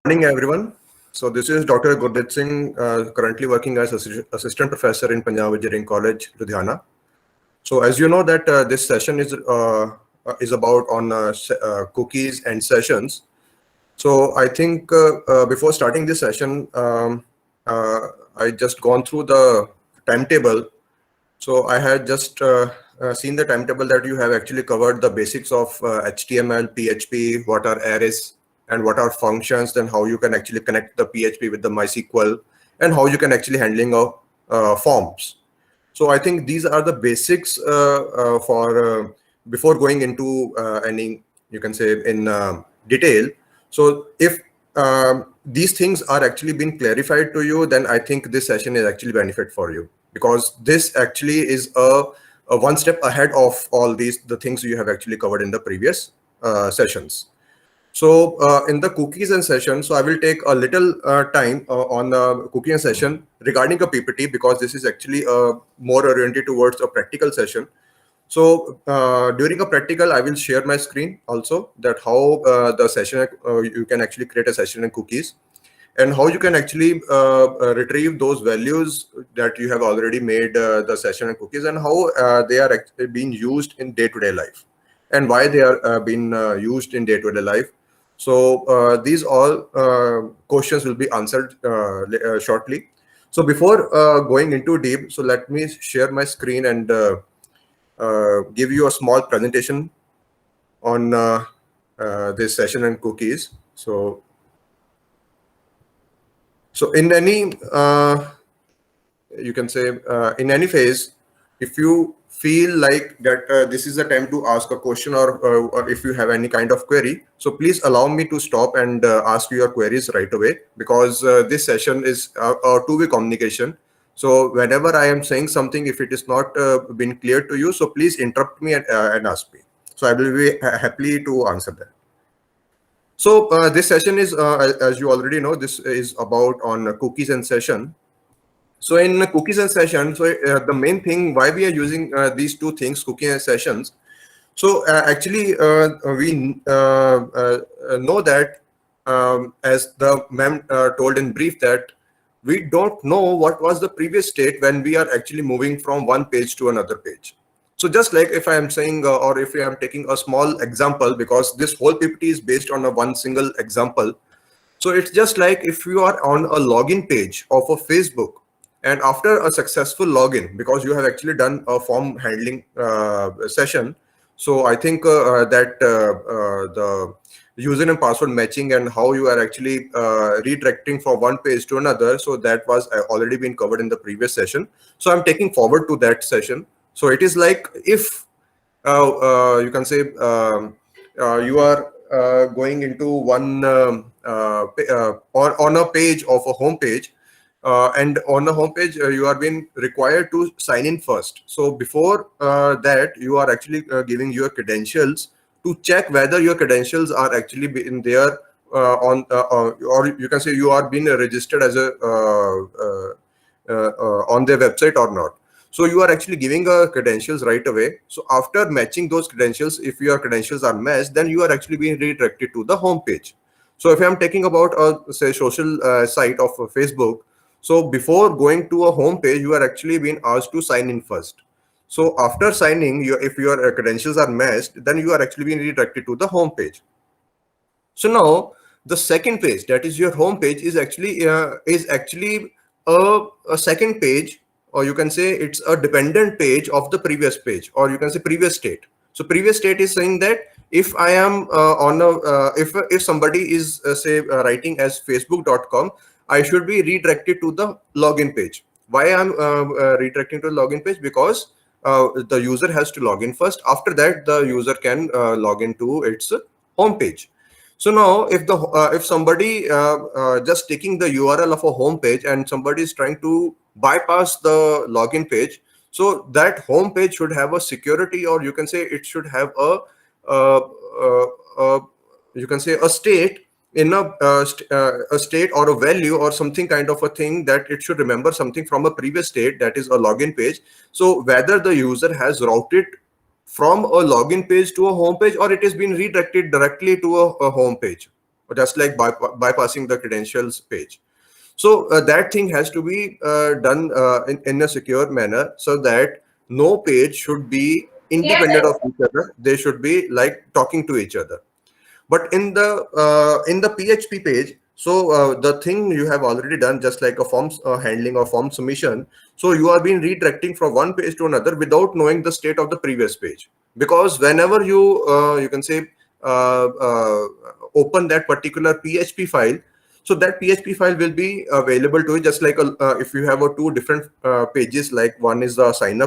Morning, everyone. So this is Dr. Gurdit Singh, currently working as assistant professor in Punjab Engineering College, Ludhiana. So as you know that this session is about on cookies and sessions. So I think before starting this session, I just gone through the timetable. So I had just seen the timetable that you have actually covered the basics of HTML, PHP, what are arrays and what are functions, then how you can actually connect the PHP with the MySQL, and how you can actually handling of forms. So I think these are the basics for before going into any, you can say, in detail. So if these things are actually being clarified to you, then I think this session is actually benefit for you, because this actually is a one step ahead of all the things you have actually covered in the previous sessions. So in the cookies and session, so I will take a little time on the cookie and session regarding a PPT, because this is actually more oriented towards a practical session. So during a practical, I will share my screen also, that how the session, you can actually create a session in cookies, and how you can actually retrieve those values that you have already made the session in cookies, and how they are actually being used in day-to-day life, and why they are being used in day-to-day life. So these all questions will be answered shortly. So before going into deep, so let me share my screen and give you a small presentation on this session and cookies. So in any, you can say, in any phase, if you feel like that this is the time to ask a question, or if you have any kind of query, so please allow me to stop and ask your queries right away, because this session is a two-way communication. So whenever I am saying something, if it is not been clear to you, so please interrupt me and ask me. So I will be happy to answer that. So this session is, as you already know, this is about on cookies and session. So in cookies and session, so the main thing why we are using these two things, cookie and sessions. So actually, we know that, as the ma'am told in brief, that we don't know what was the previous state when we are actually moving from one page to another page. So just like if I am saying, or if I am taking a small example, because this whole PPT is based on a one single example. So it's just like if you are on a login page of a Facebook, and after a successful login, because you have actually done a form handling session. So I think that the username and password matching, and how you are actually redirecting from one page to another, so that was already been covered in the previous session. So I'm taking forward to that session. So it is like if you can say, you are going into one on a page of a home page, and on the home page you are being required to sign in first. So before that, you are actually giving your credentials to check whether your credentials are actually in there, or you can say you are being registered as a on their website or not. So you are actually giving credentials right away. So after matching those credentials, if your credentials are matched, then you are actually being redirected to the home page. So if I'm talking about a say social site of Facebook, so before going to a home page, you are actually being asked to sign in first. So after signing, if your credentials are matched, then you are actually being redirected to the home page. So now the second page, that is your home page, is actually a second page, or you can say it's a dependent page of the previous page, or you can say previous state. So previous state is saying that if I am on a if somebody is say writing as facebook.com, I should be redirected to the login page. Why I'm redirecting to the login page? Because the user has to log in first. After that, the user can log into its home page. So now, if somebody just taking the URL of a home page, and somebody is trying to bypass the login page, so that home page should have a security, or you can say it should have uh, uh, you can say a state, in a state or a value or something kind of a thing, that it should remember something from a previous state, that is a login page. So whether the user has routed from a login page to a home page, or it has been redirected directly to a home page. just like bypassing the credentials page. So that thing has to be done in a secure manner, so that no page should be independent of each other. They should be like talking to each other. But in the PHP page, so the thing you have already done, just like a form handling or form submission, so you are being redirecting from one page to another without knowing the state of the previous page. Because whenever you can say uh, uh, open that particular PHP file, so that PHP file will be available to you, just like if you have two different pages, like one is the sign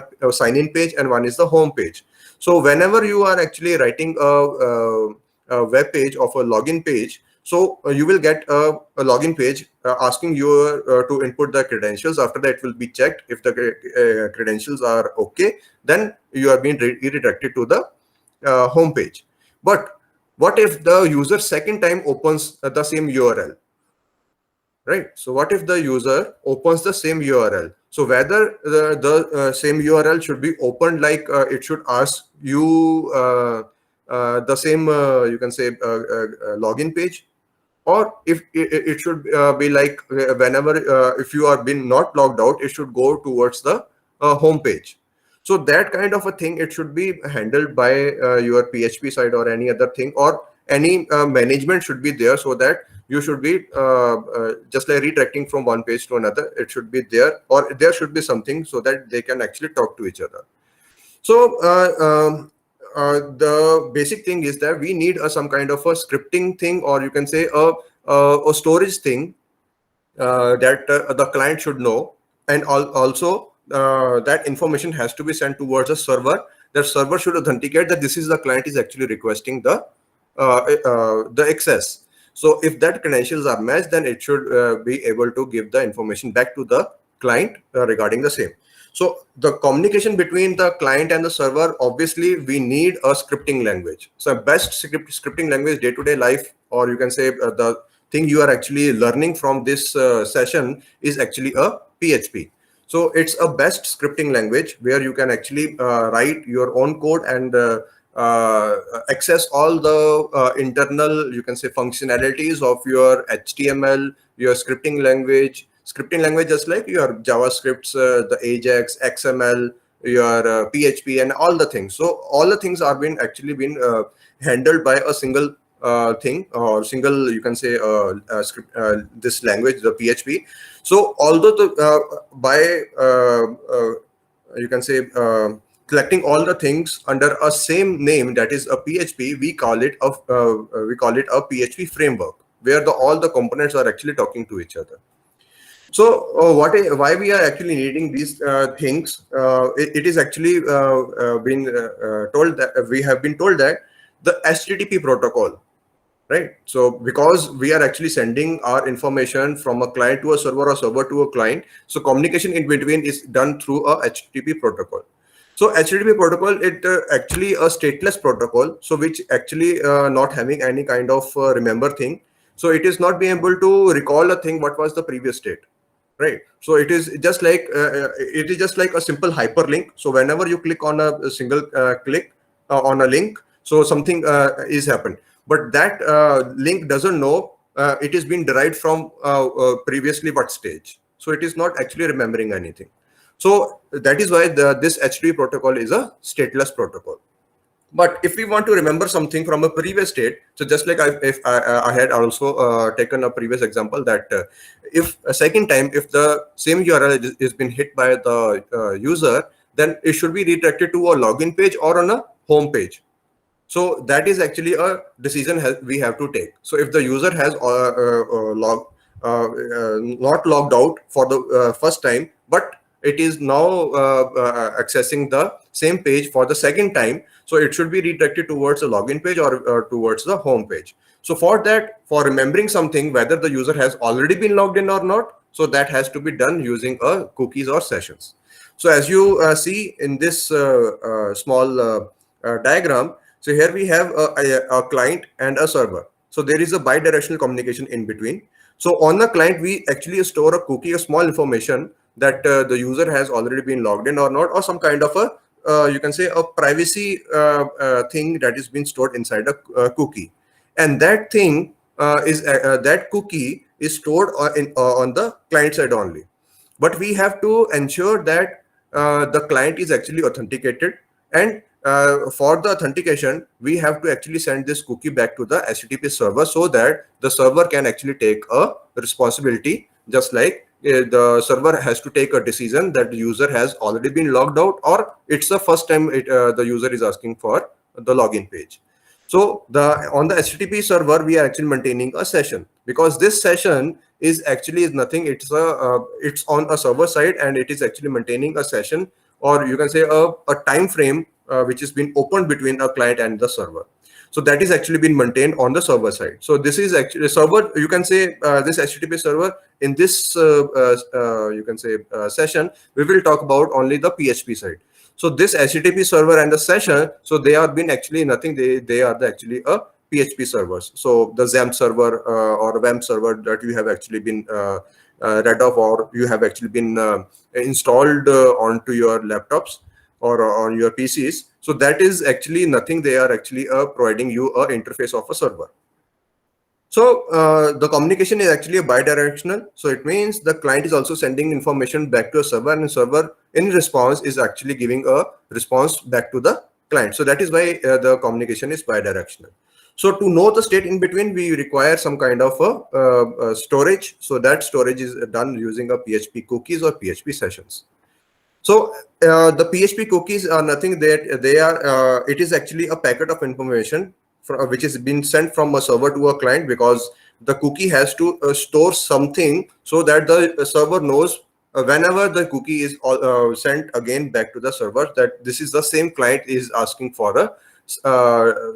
in page and one is the home page. So whenever you are actually writing a web page of a login page, so you will get a login page asking you to input the credentials. After that, it will be checked. If the credentials are okay, then you are being redirected to the home page. But what if the user second time opens the same URL? Right. So what if the user opens the same URL? So whether the same URL should be opened, like it should ask you the same, you can say, login page, or if it should be like whenever if you are been not logged out, it should go towards the home page. So that kind of a thing, it should be handled by your PHP side or any other thing, or any management should be there, so that you should be just like redirecting from one page to another. It should be there, or there should be something so that they can actually talk to each other. So the basic thing is that we need some kind of a scripting thing, or you can say a storage thing that the client should know. And also that information has to be sent towards a server. That server should authenticate that this is the client is actually requesting the access. So if that credentials are matched, then it should be able to give the information back to the client regarding the same. So the communication between the client and the server, obviously we need a scripting language. So best scripting language day-to-day life, or you can say the thing you are actually learning from this session, is actually a PHP. So it's a best scripting language where you can actually write your own code and access all the internal, you can say, functionalities of your HTML, your scripting language, just like your JavaScripts, the Ajax, XML, your PHP, and all the things. So all the things are been actually been handled by a single thing, or single, you can say, script, this language, the PHP. So although by you can say collecting all the things under a same name, that is a PHP, we call it a PHP framework, where all the components are actually talking to each other. So why we are actually needing these things? It is actually been told that we have been told that the HTTP protocol, right? So because we are actually sending our information from a client to a server, or server to a client, so communication in between is done through a HTTP protocol. So HTTP protocol, it actually a stateless protocol, so which actually not having any kind of remember thing. So it is not being able to recall a thing what was the previous state, right? So it is just like a simple hyperlink. So whenever you click on a single click on a link, so something is happened, but that link doesn't know it is being derived from previously what stage. So it is not actually remembering anything. So that is why this HTTP protocol is a stateless protocol. But if we want to remember something from a previous state, so just like I had also taken a previous example, that if a second time, if the same URL is been hit by the user, then it should be redirected to a login page or on a home page. So that is actually a decision we have to take. So if the user has not logged out for the first time, but it is now accessing the same page for the second time, so it should be redirected towards the login page or towards the home page. So for that, for remembering something, whether the user has already been logged in or not, so that has to be done using cookies or sessions. So as you see in this small diagram, so here we have a client and a server. So there is a bidirectional communication in between. So on the client, we actually store a cookie, a small information that the user has already been logged in or not, or some kind of a, you can say, a privacy thing that is being stored inside a cookie. And that thing that cookie is stored on the client side only. But we have to ensure that the client is actually authenticated, and for the authentication we have to actually send this cookie back to the HTTP server, so that the server can actually take a responsibility, just like the server has to take a decision that the user has already been logged out, or it's the first time the user is asking for the login page. So on the HTTP server, we are actually maintaining a session, because this session is nothing. It's on a server side, and it is actually maintaining a session, or you can say a time frame which has been opened between a client and the server. So that is actually been maintained on the server side. So this is actually a server. You can say this HTTP server in this you can say session. We will talk about only the PHP side. So this HTTP server and the session, so they have been actually nothing. They are actually a PHP servers. So the XAMPP server or WAMP server that you have actually been read of, or you have actually been installed onto your laptops or on your PCs. So that is actually nothing. They are actually providing you a interface of a server. So the communication is actually a bidirectional. So it means the client is also sending information back to a server, and server in response is actually giving a response back to the client. So that is why the communication is bidirectional. So to know the state in between, we require some kind of a storage. So that storage is done using a PHP cookies or PHP sessions. So the PHP cookies are nothing. That they are. It is actually a packet of information which is being sent from a server to a client, because the cookie has to store something, so that the server knows whenever the cookie is sent again back to the server, that this is the same client is asking for a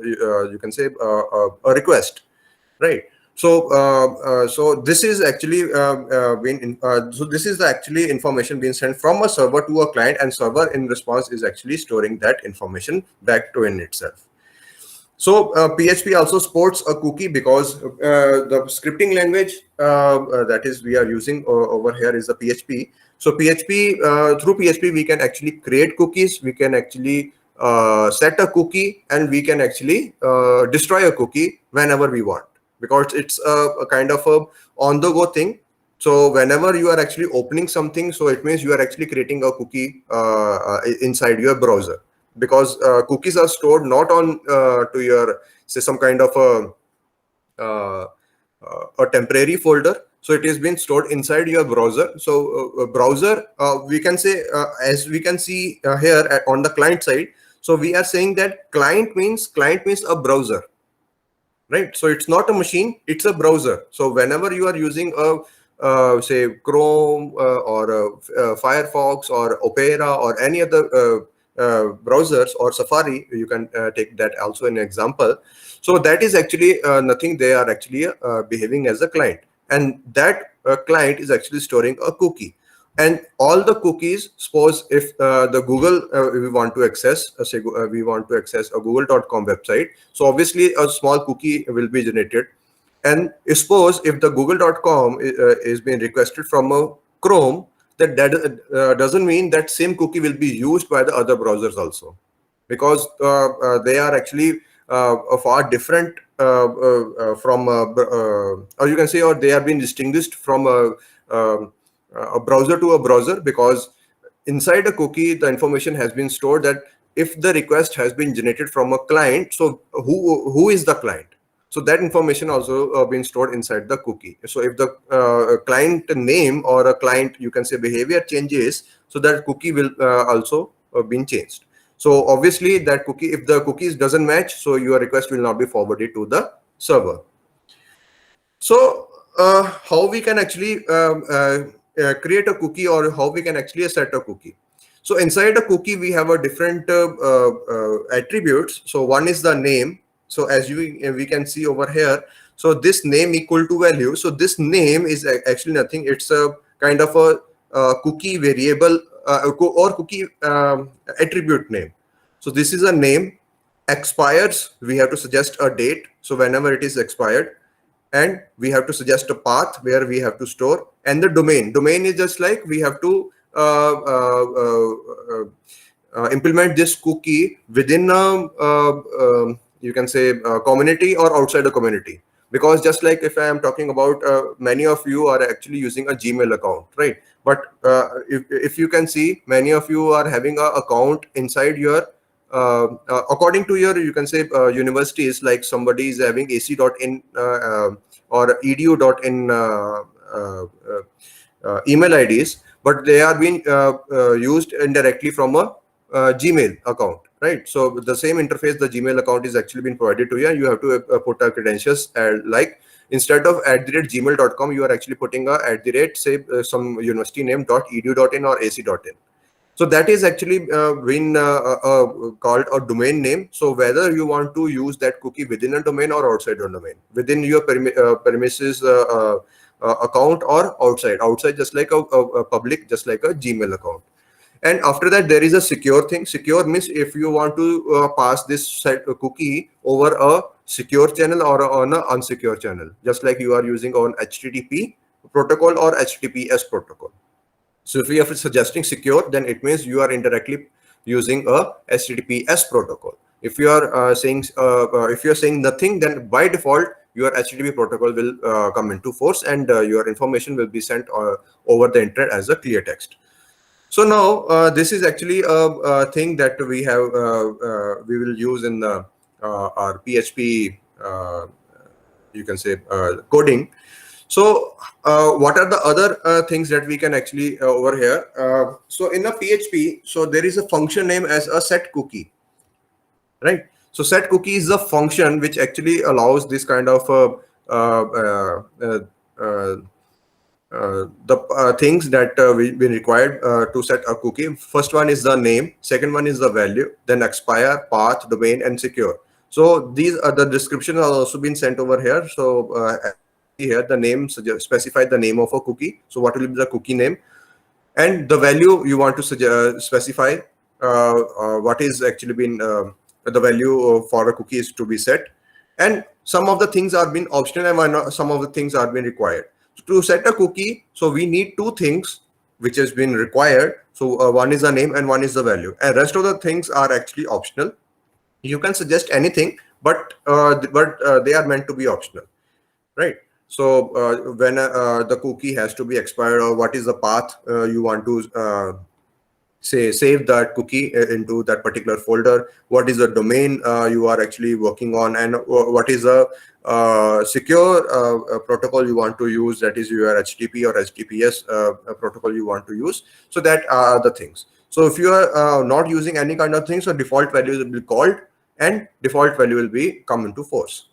you can say a request, right? So this is actually so this is the actually information being sent from a server to a client, and server in response is actually storing that information back to in itself. So PHP also supports a cookie, because the scripting language that is we are using over here is the PHP. So PHP through PHP we can actually create cookies, we can actually set a cookie, and we can actually destroy a cookie whenever we want, because it's a kind of a on the go thing. So whenever you are actually opening something, so it means you are actually creating a cookie inside your browser, because cookies are stored not on to your, say, some kind of a temporary folder. So it is being stored inside your browser. So browser, we can say, as we can see here on the client side, so we are saying that client means a browser, right? So it's not a machine, it's a browser. So whenever you are using a say Chrome or Firefox or Opera or any other browsers or Safari, you can take that also an example. So that is actually nothing. They are actually behaving as a client, and that client is actually storing a cookie. And all the cookies, suppose if the Google we want to access, say we want to access a google.com website, so obviously a small cookie will be generated. And suppose if the google.com is being requested from a Chrome, that doesn't mean that same cookie will be used by the other browsers also, because they are actually far different from or you can say, or they have been distinguished from a browser to a browser, because inside a cookie the information has been stored that if the request has been generated from a client, so who is the client. So that information also been stored inside the cookie. So if the client name or a client, you can say, behavior changes, so that cookie will also been changed. So obviously that cookie, if the cookies doesn't match, so your request will not be forwarded to the server. So how we can actually create a cookie, or how we can actually set a cookie. So inside a cookie we have a different attributes. So one is the name. So as we can see over here, so this name equal to value. So this name is actually nothing. It's a kind of a cookie variable or cookie attribute name. So this is a name. Expires, we have to suggest a date. So whenever it is expired, and we have to suggest a path where we have to store. And the domain is just like we have to implement this cookie within a you can say community or outside the community. because just like if I am talking about many of you are actually using a Gmail account, right? But if you can see, many of you are having a account inside your according to your, you can say, universities, like somebody is having ac.in or edu.in uh, email IDs, but they are being used indirectly from a Gmail account, right? So the same interface, the Gmail account is actually been provided to you. You have to put our credentials, like instead of @gmail.com, you are actually putting a say some university name .edu.in or ac.in. So that is actually been called a domain name. So whether you want to use that cookie within a domain or outside a domain, within your premises account or outside just like a public, just like a Gmail account. And after that, there is a secure thing. Secure means if you want to pass this cookie over a secure channel or on an unsecure channel, just like you are using on HTTP protocol or HTTPS protocol. So if you are suggesting secure, then it means you are indirectly using a HTTPS protocol. If you are saying nothing, then by default your HTTP protocol will come into force, and your information will be sent over the internet as a clear text. So now this is actually a thing that we will use in our PHP, you can say, coding. So what are the other things that we can actually over here? So in a PHP, so there is a function name as a set cookie, right? So set cookie is a function which actually allows this kind of the things that we required to set a cookie. First one is the name, second one is the value, then expire, path, domain, and secure. So these are the descriptions are also been sent over here. So here the name specify the name of a cookie. So what will be the cookie name, and the value you want to specify what is actually been the value for a cookie is to be set, and some of the things are been optional and some of the things are been required. To set a cookie, so we need two things which has been required. So one is the name and one is the value, and rest of the things are actually optional. You can suggest anything, but they are meant to be optional, right? So when the cookie has to be expired, or what is the path you want to say save that cookie into that particular folder, what is the domain you are actually working on, and what is a secure protocol you want to use, that is your HTTP or HTTPS protocol you want to use. So that are the things. So if you are not using any kind of thing, so default value will be called and default value will be come into force.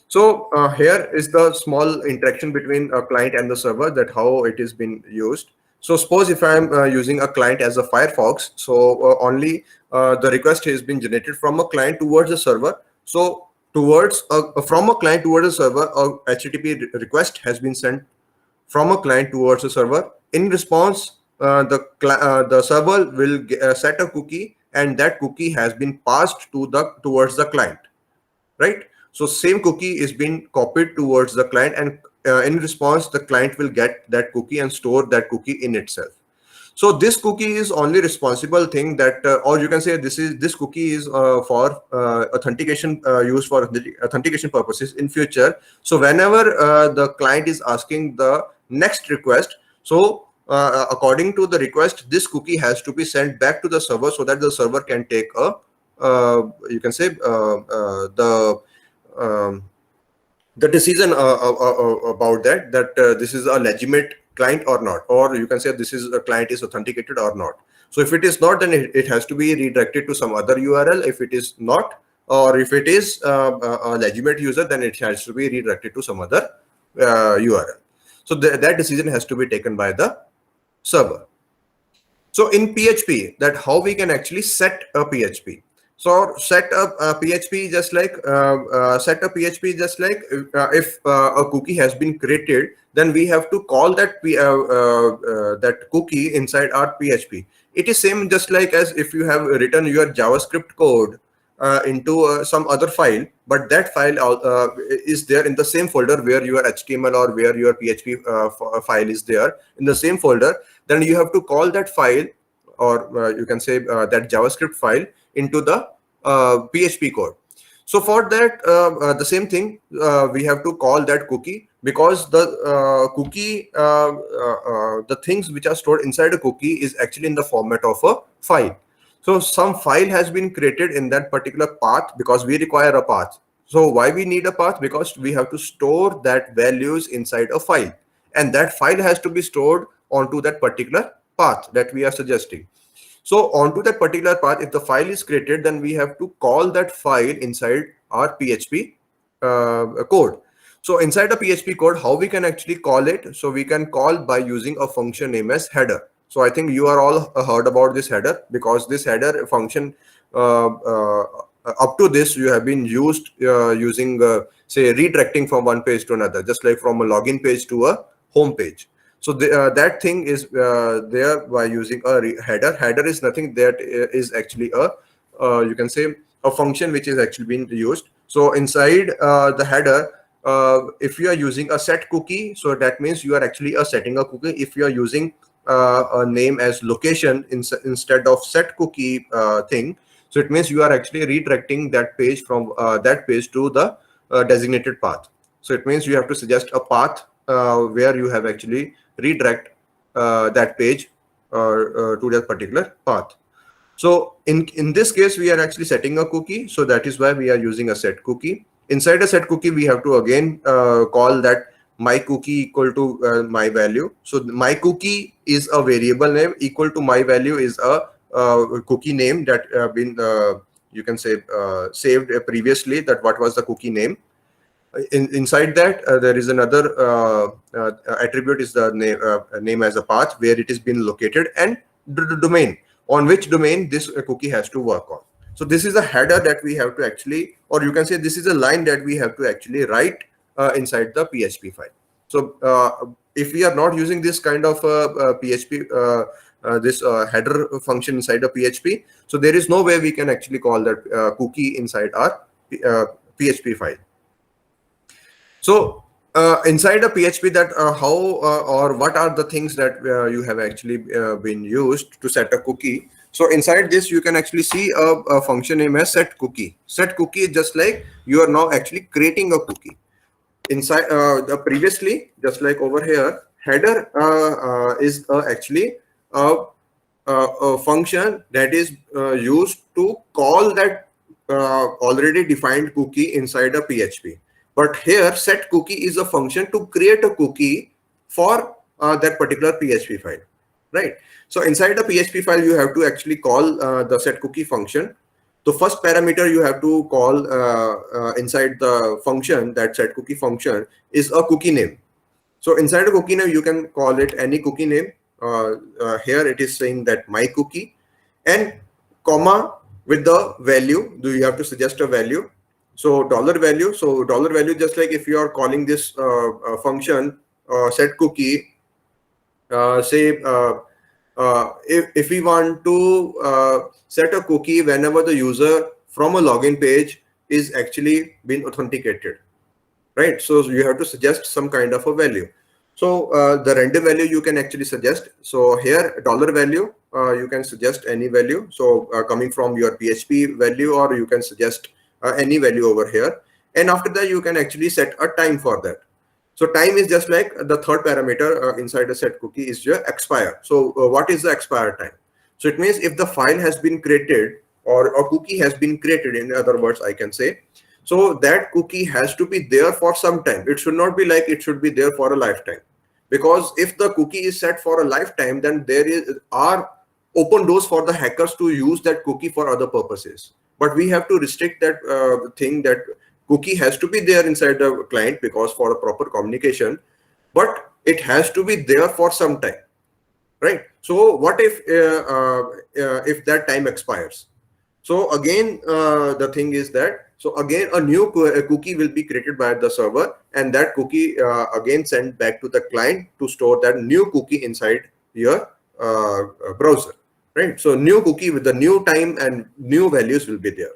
So here is the small interaction between a client and the server, that how it is been used. So suppose if I am using a client as a Firefox, so only the request has been generated from a client towards the server. So towards from a client towards a server, a HTTP request has been sent from a client towards a server. In response, the server will set a cookie, and that cookie has been passed towards the client, right? So same cookie is being copied towards the client, and in response, the client will get that cookie and store that cookie in itself. So this cookie is only responsible thing that, or you can say this cookie is for authentication, used for authentication purposes in future. So whenever the client is asking the next request, so according to the request, this cookie has to be sent back to the server so that the server can take a you can say the decision about that this is a legitimate client or not, or you can say this is a client is authenticated or not. So if it is not, then it has to be redirected to some other URL. If it is not, or if it is a legitimate user, then it has to be redirected to some other URL. So that decision has to be taken by the server. So in PHP, that how we can actually set a PHP. So set up PHP just like if a cookie has been created, then we have to call that that cookie inside our PHP. It is same just like as if you have written your JavaScript code into some other file, but that file is there in the same folder where your HTML or where your PHP file is there in the same folder. Then you have to call that file, or you can say that JavaScript file into the PHP code. So for that, the same thing, we have to call that cookie, because the cookie, the things which are stored inside a cookie is actually in the format of a file. So some file has been created in that particular path, because we require a path. So why we need a path? Because we have to store that values inside a file, and that file has to be stored onto that particular path that we are suggesting. So onto that particular path, if the file is created, then we have to call that file inside our PHP code. So inside the PHP code, how we can actually call it? So we can call by using a function name as header. So I think you are all heard about this header, because this header function, up to this, you have been used using, say, redirecting from one page to another, just like from a login page to a home page. So that thing is there by using a header. Header is nothing that is actually a, you can say, a function which is actually being used. So inside the header, if you are using a set cookie, so that means you are actually setting a cookie. If you are using a name as location instead of set cookie thing, so it means you are actually redirecting that page from that page to the designated path. So it means you have to suggest a path where you have actually redirect that page to that particular path. So in this case, we are actually setting a cookie. So that is why we are using a set cookie. Inside a set cookie, we have to again call that my cookie equal to my value. So my cookie is a variable name, equal to my value is a cookie name that been you can say saved previously, that what was the cookie name. Inside that, there is another attribute is the name as a path, where it is been located, and the domain, on which domain this cookie has to work on. So this is a header that we have to actually, or you can say this is a line that we have to actually write inside the PHP file. So if we are not using this kind of PHP, this header function inside a PHP, so there is no way we can actually call that cookie inside our PHP file. So inside a PHP, that how or what are the things that you have actually been used to set a cookie. So inside this, you can actually see a function name as set cookie. Set cookie is just like you are now actually creating a cookie. Inside the previously, just like over here, header is actually a function that is used to call that already defined cookie inside a PHP. But here, set cookie is a function to create a cookie for that particular PHP file, right? So inside the PHP file, you have to actually call the set cookie function. The first parameter you have to call inside the function, that set cookie function, is a cookie name. So inside a cookie name, you can call it any cookie name. Here it is saying that my cookie, and comma with the value. Do you have to suggest a value? So dollar value. So dollar value, just like if you are calling this function set cookie, say if we want to set a cookie whenever the user from a login page is actually been authenticated, right? So you have to suggest some kind of a value. So the random value you can actually suggest. So here dollar value, you can suggest any value. So coming from your PHP value, or you can suggest any value over here. And after that, you can actually set a time for that. So time is just like the third parameter inside a set cookie is your expire. So what is the expire time? So it means if the file has been created, or a cookie has been created, in other words, I can say, so that cookie has to be there for some time. It should not be like it should be there for a lifetime. Because if the cookie is set for a lifetime, then there are open doors for the hackers to use that cookie for other purposes. But we have to restrict that thing, that cookie has to be there inside the client, because for a proper communication, but it has to be there for some time, right? So what if that time expires? So again, the thing is that, so again, a new cookie will be created by the server, and that cookie again sent back to the client to store that new cookie inside your browser, right? So new cookie with the new time and new values will be there.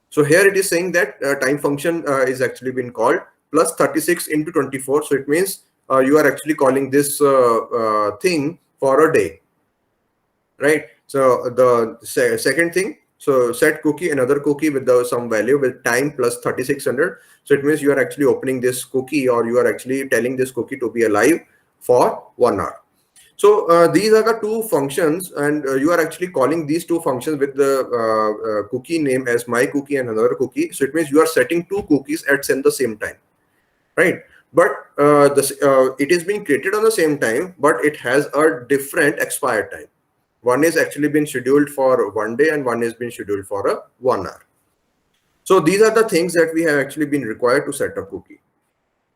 So here it is saying that time function is actually been called plus 36 into 24. So it means you are actually calling this thing for a day, right? So the second thing, So set cookie, another cookie with some value with time plus 3600. So it means you are actually opening this cookie, or you are actually telling this cookie to be alive for 1 hour. So these are the two functions, and you are actually calling these two functions with the cookie name as my cookie and another cookie. So it means you are setting two cookies at the same time, right? But it is being created on the same time, but it has a different expire time. One is actually been scheduled for 1 day, and one is been scheduled for a 1 hour. So these are the things that we have actually been required to set a cookie.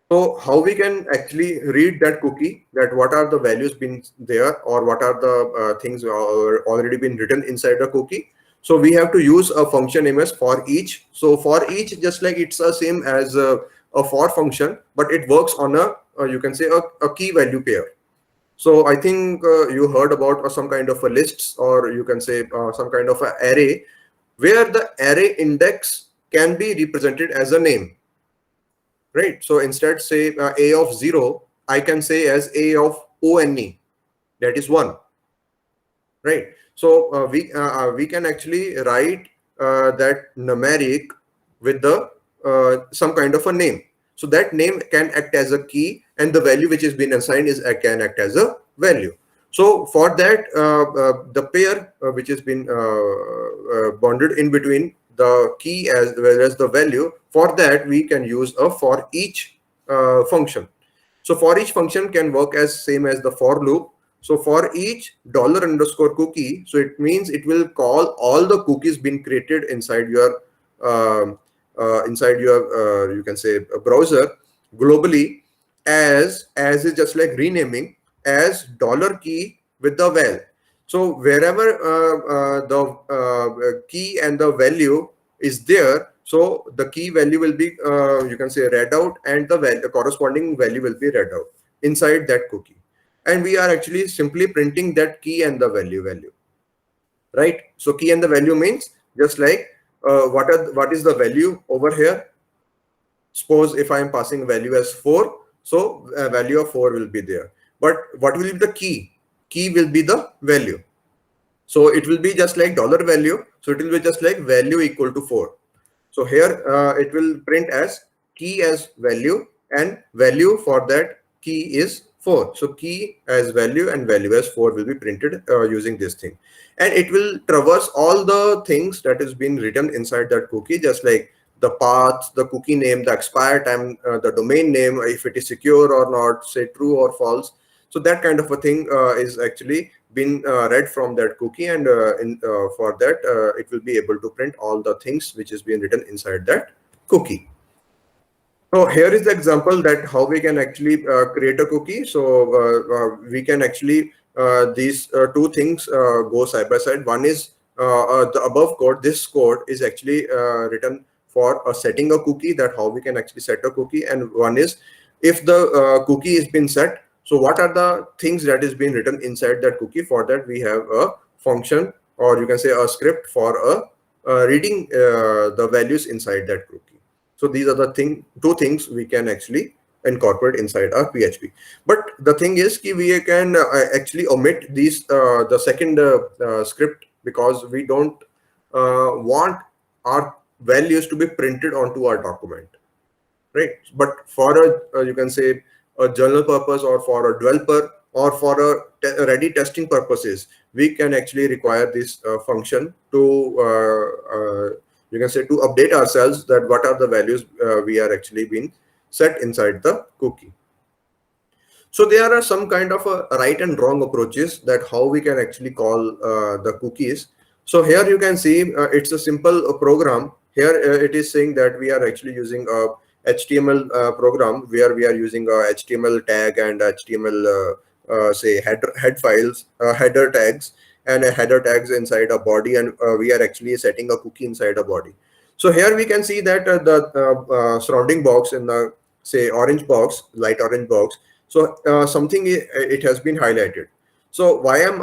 So how we can actually read that cookie, that what are the values been there, or what are the things already been written inside the cookie. So we have to use a function name as for each. So for each, just like it's the same as a for function, but it works on you can say a key value pair. So I think you heard about some kind of a lists, or you can say some kind of an array, where the array index can be represented as a name. Right. So instead, say a of 0, I can say as a of one, that is 1. Right. So we can actually write that numeric with the some kind of a name. So that name can act as a key, and the value which is being assigned can act as a value. So for that, the pair which has been bonded in between the key as well as the value, for that we can use a for each function. So for each function can work as same as the for loop. So for each $_cookie, so it means it will call all the cookies being created inside your you can say a browser globally, as is just like renaming as $key with the val. So wherever the key and the value is there, so the key value will be you can say read out, and the corresponding value will be read out inside that cookie. And we are actually simply printing that key and the value, right? So key and the value means just like what is the value over here. Suppose if I am passing value as 4, so a value of 4 will be there. But what will be the key? Key will be the value. So it will be just like $value. So it will be just like value equal to 4. So here it will print as key as value, and value for that key is 4. So key as value and value as 4 will be printed using this thing. And it will traverse all the things that is being written inside that cookie, just like the path, the cookie name, the expire time, the domain name, if it is secure or not, say true or false. So that kind of a thing is actually been read from that cookie, and for that it will be able to print all the things which is being written inside that cookie. So here is the example that how we can actually create a cookie. So we can actually these two things go side by side. One is the above code. This code is actually written for setting a cookie, that how we can actually set a cookie. And one is if the cookie is been set, so what are the things that is being written inside that cookie. For that we have a function, or you can say a script for reading the values inside that cookie. So these are the two things we can actually incorporate inside our PHP. But the thing is we can actually omit these the second script, because we don't want our values to be printed onto our document, right? But for a you can say a journal purpose, or for a developer, or for a ready testing purposes, we can actually require this function to you can say to update ourselves that what are the values we are actually being set inside the cookie. So there are some kind of right and wrong approaches that how we can actually call the cookies. So here you can see it's a simple program. Here it is saying that we are actually using a HTML program, where we are using a HTML tag and HTML say head files, header tags, and a header tags inside a body, and we are actually setting a cookie inside a body. So here we can see that the surrounding box in the say orange box, light orange box. So something it has been highlighted. So why I'm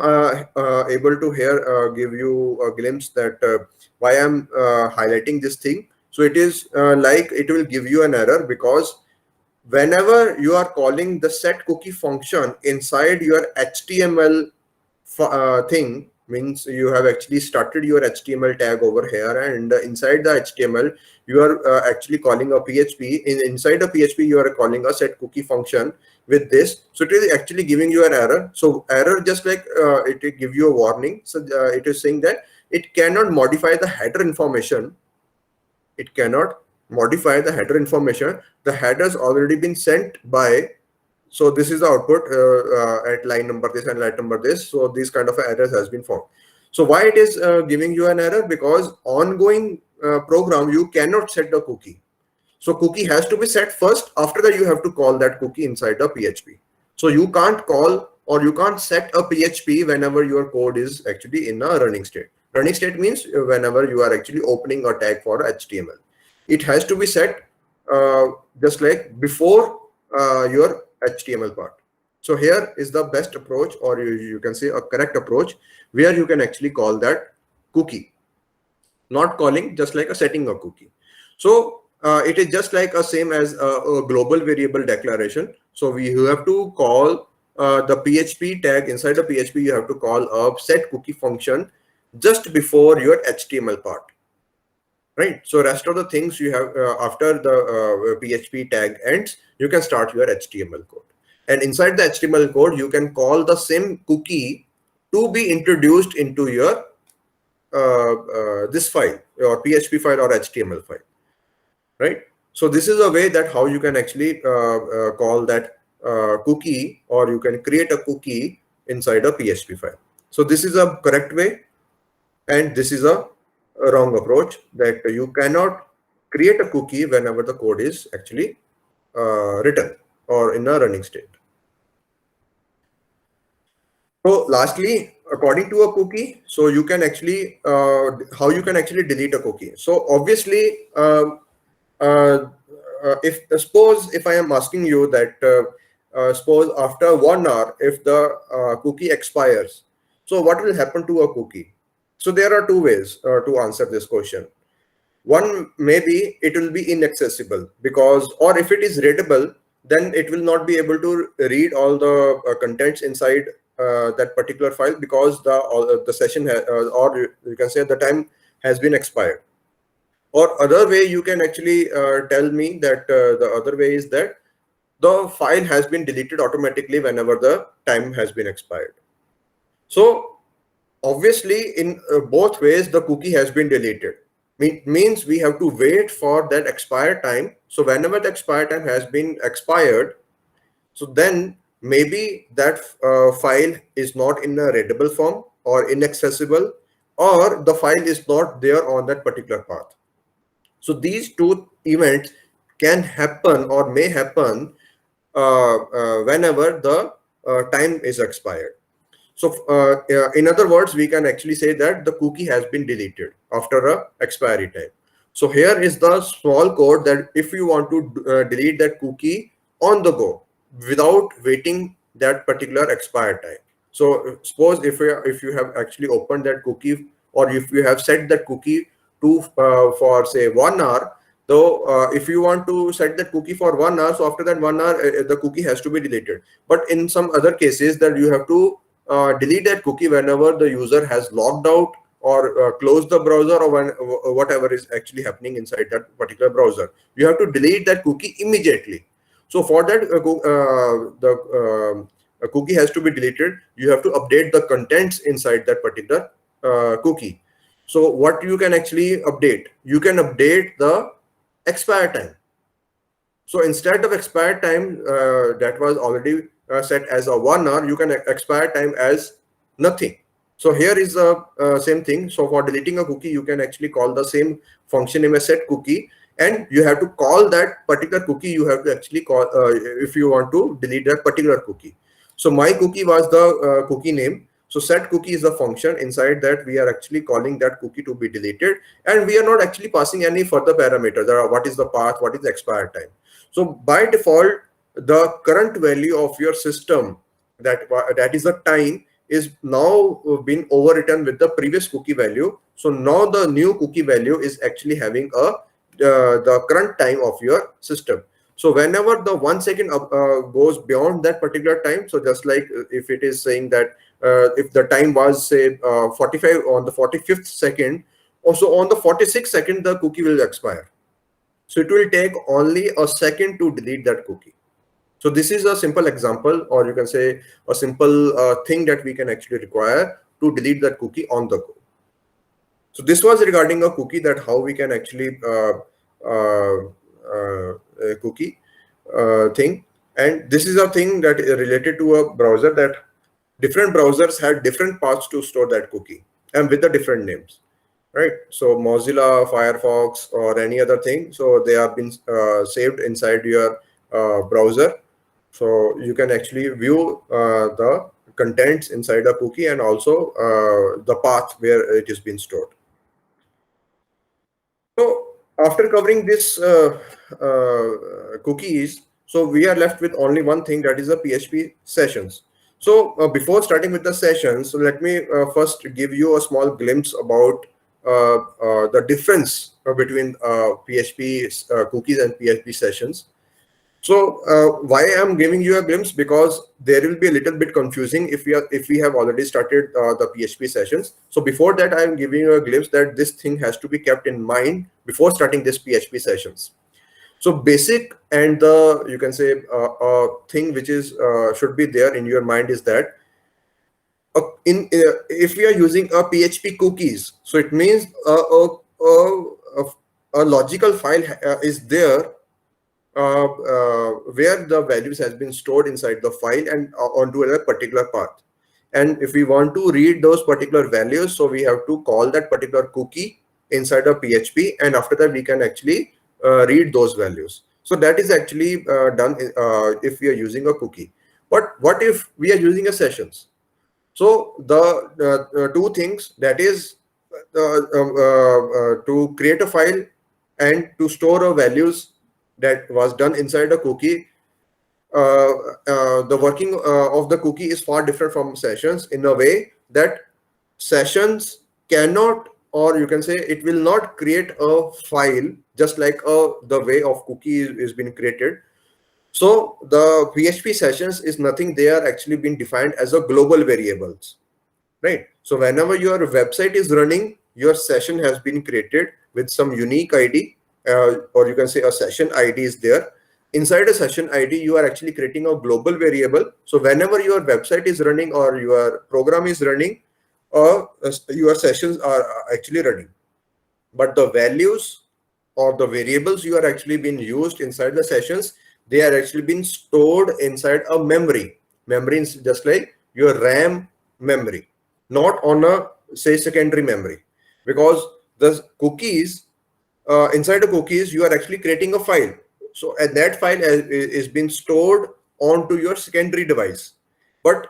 able to here give you a glimpse that why I'm highlighting this thing. So it is like it will give you an error, because whenever you are calling the set cookie function inside your HTML thing, means you have actually started your HTML tag over here, and inside the HTML you are actually calling a PHP. Inside a PHP you are calling a set cookie function with this. So it is actually giving you an error. So error, just like it will give you a warning. So it is saying that it cannot modify the header information. It cannot modify the header information. The header has already been sent by. So this is the output at line number this and line number this. So these kind of errors has been found. So why it is giving you an error? Because ongoing program, you cannot set the cookie. So cookie has to be set first. After that, you have to call that cookie inside the PHP. So you can't call or you can't set a PHP whenever your code is actually in a running state. Running state means whenever you are actually opening a tag for HTML. It has to be set just like before your HTML part. So here is the best approach, or you can say a correct approach, where you can actually call that cookie. Not calling, just like a setting a cookie. So it is just like a same as a global variable declaration. So we have to call the PHP tag. Inside the PHP, you have to call a set cookie function just before your HTML part. Right. So rest of the things you have after the PHP tag ends, you can start your HTML code. And inside the HTML code, you can call the same cookie to be introduced into your this file, or PHP file or HTML file. Right. So this is a way that how you can actually call that cookie, or you can create a cookie inside a PHP file. So this is a correct way, and this is a wrong approach, that you cannot create a cookie whenever the code is actually written or in a running state. So lastly, according to a cookie, so you can actually how you can actually delete a cookie. So obviously, if suppose if I am asking you that suppose after 1 hour, if the cookie expires, so what will happen to a cookie? So there are two ways to answer this question. One, maybe it will be inaccessible, because, or if it is readable, then it will not be able to read all the contents inside that particular file, because the session or you can say the time has been expired. Or other way, you can actually tell me that the other way is that the file has been deleted automatically whenever the time has been expired. So obviously, in both ways, the cookie has been deleted. Means we have to wait for that expired time. So whenever the expired time has been expired, so then maybe that file is not in a readable form or inaccessible, or the file is not there on that particular path. So these two events can happen or may happen whenever the time is expired. So in other words, we can actually say that the cookie has been deleted after a expiry time. So here is the small code that if you want to delete that cookie on the go without waiting that particular expired time. So suppose if you have actually opened that cookie, or if you have set that cookie to for say 1 hour. So if you want to set that cookie for 1 hour, so after that 1 hour, the cookie has to be deleted. But in some other cases, that you have to delete that cookie whenever the user has logged out or closed the browser, or when whatever is actually happening inside that particular browser. You have to delete that cookie immediately. So for that, the cookie has to be deleted. You have to update the contents inside that particular cookie. So what you can actually update? You can update the expire time. So instead of expired time that was already set as a 1 hour, you can expire time as nothing. So here is the same thing. So for deleting a cookie, you can actually call the same function name as set cookie, and you have to call that particular cookie. You have to actually call if you want to delete that particular cookie. So my cookie was the cookie name. So set cookie is a function. Inside that, we are actually calling that cookie to be deleted, and we are not actually passing any further parameters. What is the path? What is the expired time? So by default, the current value of your system, that is the time, is now been overwritten with the previous cookie value. So now the new cookie value is actually having the current time of your system. So whenever the 1 second goes beyond that particular time, so just like if it is saying that if the time was say 45 on the 45th second, also on the 46th second the cookie will expire. So it will take only a second to delete that cookie. So this is a simple example, or you can say a simple thing that we can actually require to delete that cookie on the go. So this was regarding a cookie, that how we can actually a cookie thing. And this is a thing that is related to a browser, that different browsers had different paths to store that cookie and with the different names, right? So Mozilla, Firefox, or any other thing, so they have been saved inside your browser. So you can actually view the contents inside a cookie, and also the path where it is being stored. So after covering this cookies, so we are left with only one thing, that is the PHP sessions. So before starting with the sessions, so let me first give you a small glimpse about the difference between PHP cookies and PHP sessions. So why I'm giving you a glimpse, because there will be a little bit confusing if we have already started the PHP sessions. So before that, I'm giving you a glimpse that this thing has to be kept in mind before starting this PHP sessions. So basic, and the you can say thing which is should be there in your mind is that if we are using a PHP cookies, so it means a logical file is there where the values has been stored inside the file and onto a particular path. And if we want to read those particular values, so we have to call that particular cookie inside a PHP, and after that we can actually read those values. So that is actually done if we are using a cookie. But what if we are using a sessions? So the two things, that is to create a file and to store a values that was done inside a cookie. The working of the cookie is far different from sessions, in a way that sessions cannot, or you can say it will not create a file just like the way of cookie is being created. So the PHP sessions is nothing, they are actually being defined as a global variables, right? So whenever your website is running, your session has been created with some unique ID, or you can say a session ID is there. Inside a session ID, you are actually creating a global variable. So whenever your website is running or your program is running, your sessions are actually running. But the values or the variables you are actually being used inside the sessions, they are actually being stored inside a memory. Memory is just like your RAM memory, not on a say secondary memory, because the cookies inside the cookies you are actually creating a file. So and that file is being stored onto your secondary device. But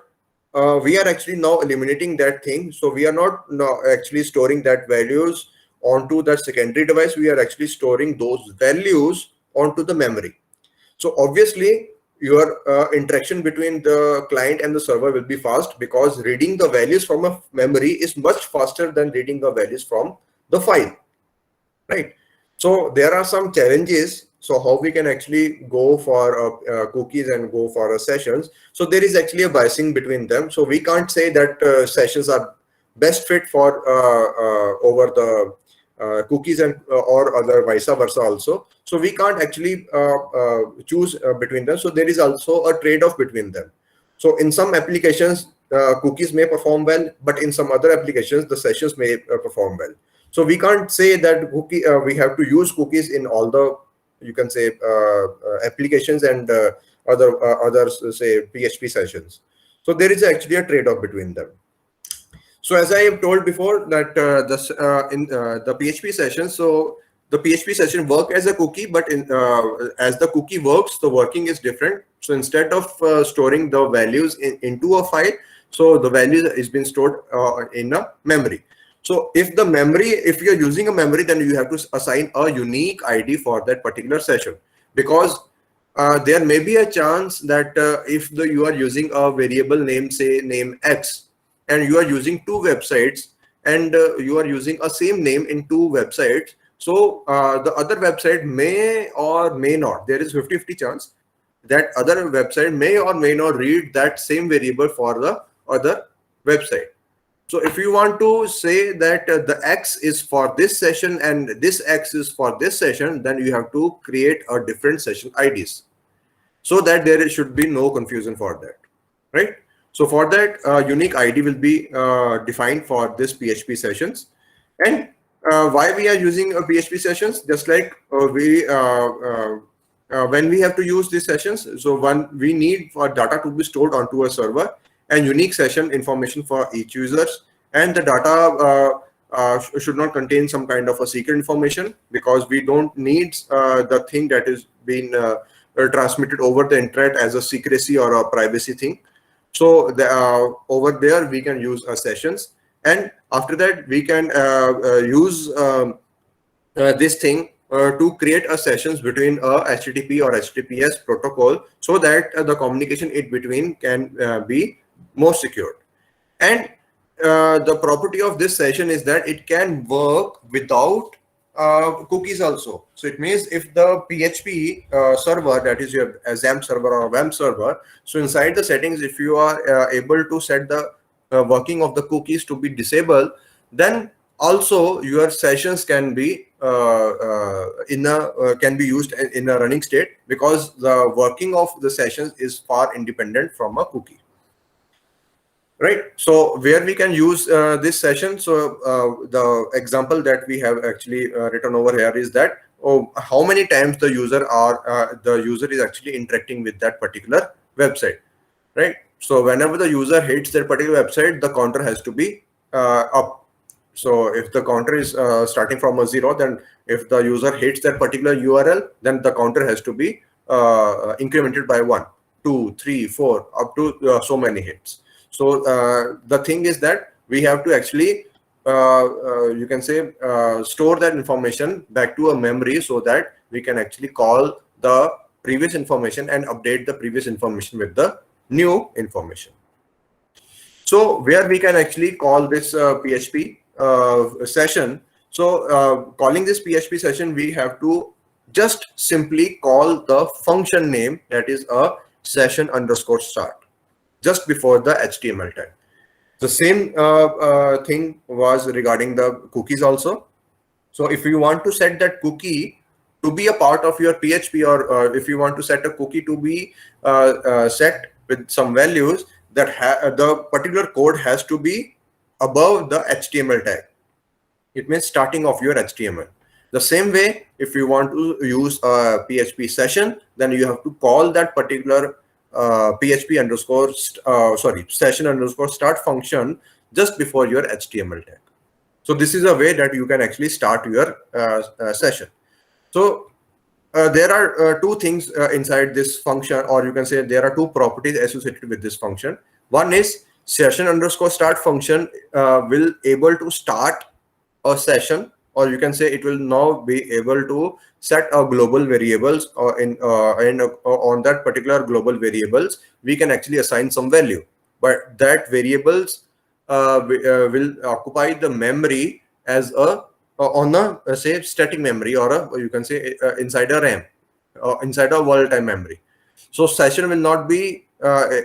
we are actually now eliminating that thing. So we are not now actually storing that values onto that secondary device. We are actually storing those values onto the memory. So obviously your interaction between the client and the server will be fast, because reading the values from a memory is much faster than reading the values from the file, right? So there are some challenges. So how we can actually go for cookies and go for sessions. So there is actually a biasing between them. So we can't say that sessions are best fit for over the cookies and or other vice versa also. So we can't actually choose between them. So there is also a trade-off between them. So in some applications, cookies may perform well, but in some other applications, the sessions may perform well. So we can't say that we have to use cookies in all the, you can say, applications and others say PHP sessions. So there is actually a trade-off between them. So as I have told before that in the PHP session, so the PHP session work as a cookie, but as the cookie works, the working is different. So instead of storing the values into a file, so the value is being stored in a memory. So if the memory, if you're using a memory, then you have to assign a unique ID for that particular session, because there may be a chance that if you are using a variable name, say name X, and you are using two websites, and you are using a same name in two websites, so the other website may or may not, there is 50-50 chance that other website may or may not read that same variable for the other website. So if you want to say that the X is for this session and this X is for this session, then you have to create a different session IDs so that there should be no confusion for that, right? So for that, unique ID will be defined for this PHP sessions. And why we are using a PHP sessions, just like when we have to use these sessions, so when we need for data to be stored onto a server and unique session information for each users, and the data should not contain some kind of a secret information, because we don't need the thing that is being transmitted over the internet as a secrecy or a privacy thing. So over there we can use sessions, and after that we can use this thing to create a sessions between a HTTP or HTTPS protocol, so that the communication in between can be more secured. And the property of this session is that it can work without cookies also. So it means if the PHP server, that is your XAMPP server or WAMP server, so inside the settings, if you are able to set the working of the cookies to be disabled, then also your sessions can be can be used in a running state, because the working of the sessions is far independent from a cookie. Right. So where we can use this session. So the example that we have actually written over here is that how many times the user is actually interacting with that particular website. Right. So whenever the user hits that particular website, the counter has to be up. So if the counter is starting from a 0, then if the user hits that particular URL, then the counter has to be incremented by 1, 2, 3, 4, up to so many hits. So the thing is that we have to actually, you can say, store that information back to a memory, so that we can actually call the previous information and update the previous information with the new information. So where we can actually call this PHP session. So calling this PHP session, we have to just simply call the function name, that is a session_start, just before the HTML tag. The same thing was regarding the cookies also. So if you want to set that cookie to be a part of your PHP, or if you want to set a cookie to be set with some values, that the particular code has to be above the HTML tag. It means starting of your HTML. The same way, if you want to use a PHP session, then you have to call that particular session_start function just before your HTML tag. So this is a way that you can actually start your session. So there are two things inside this function, or you can say there are two properties associated with this function. One is session_start function will able to start a session, or you can say it will now be able to set a global variables, or on that particular global variables we can actually assign some value, but that variables will occupy the memory as a on a say static memory, or you can say inside a RAM, inside a volatile memory. So session will not be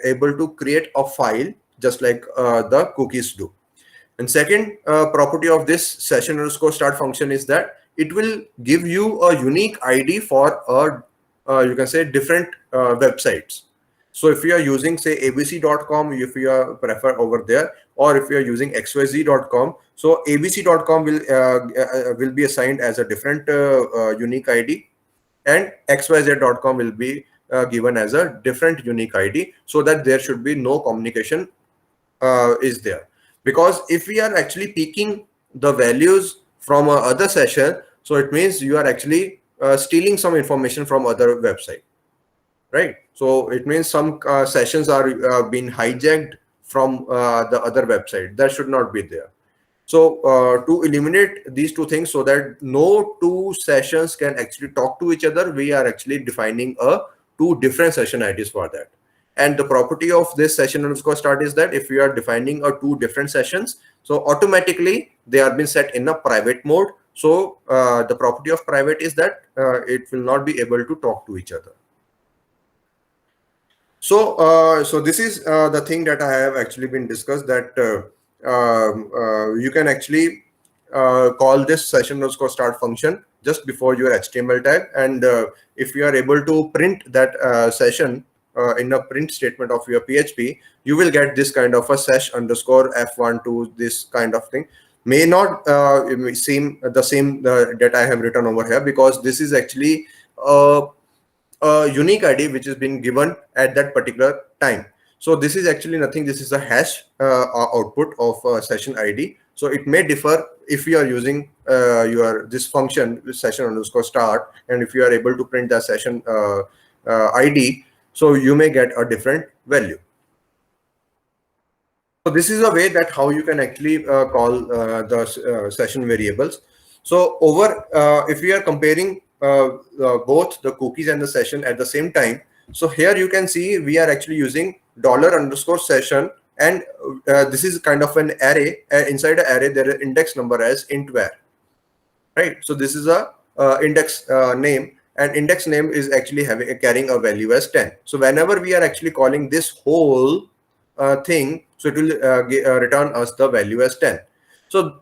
able to create a file just like the cookies do. And second property of this session_start function is that it will give you a unique ID for you can say different websites. So if you are using say abc.com, if you are prefer over there, or if you are using xyz.com, so abc.com will be assigned as a different unique ID, and xyz.com will be given as a different unique ID, so that there should be no communication is there. Because if we are actually picking the values from other session, so it means you are actually stealing some information from other website, right? So it means some sessions are being hijacked from the other website. That should not be there. So to eliminate these two things, so that no two sessions can actually talk to each other, we are actually defining two different session IDs for that. And the property of this session_start is that if you are defining two different sessions, so automatically they are being set in a private mode. So the property of private is that it will not be able to talk to each other. So this is the thing that I have actually been discussed, that you can actually call this session underscore start function just before your HTML tag, and if you are able to print that session in a print statement of your PHP, you will get this kind of a sesh underscore f1 to this kind of thing. May not seem the same that I have written over here, because this is actually a unique ID which has been given at that particular time. So this is actually nothing. This is a hash output of session ID. So it may differ if you are using your this function session underscore start, and if you are able to print the session ID, so you may get a different value. So this is a way that how you can actually call the session variables. So over if we are comparing both the cookies and the session at the same time, so here you can see we are actually using $_session, and this is kind of an array. Inside an array there is index number as int var, right? So this is a index name, and index name is actually carrying a value as 10. So whenever we are actually calling this whole thing, so it will return us the value as 10. So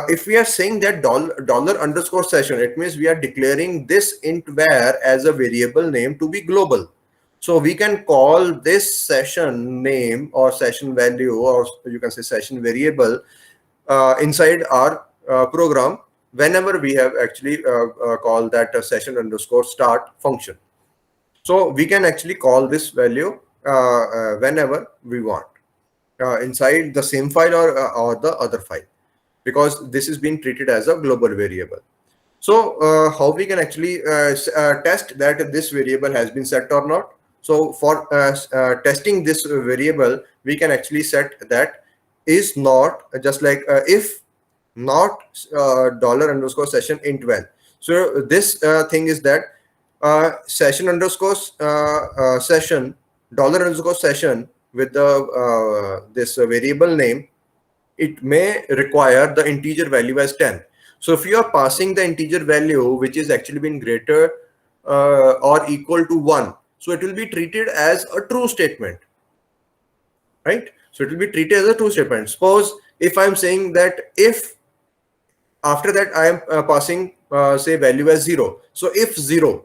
if we are saying that $_session, it means we are declaring this int var as a variable name to be global. So we can call this session name or session value, or you can say session variable inside our program whenever we have actually called that session underscore start function. So we can actually call this value whenever we want inside the same file or the other file, because this is being treated as a global variable. So how we can actually test that this variable has been set or not? So for testing this variable, we can actually set that is not, just like if not $_session int val. So this thing is that session underscore session $_session with the this variable name, it may require the integer value as 10. So if you are passing the integer value which is actually been greater or equal to 1, so it will be treated as a true statement, right? So it will be treated as a true statement. Suppose if I'm saying that if after that I am passing say value as 0, so if 0,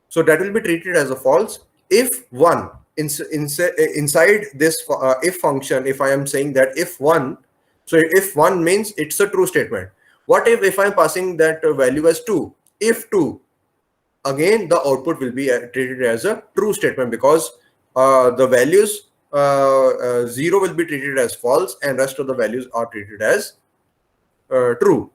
so that will be treated as a false. If 1, inside this if function, if I am saying that if 1, so if 1 means it's a true statement. What if I'm passing that value as 2? If 2, again the output will be treated as a true statement, because the values 0 will be treated as false and rest of the values are treated as true.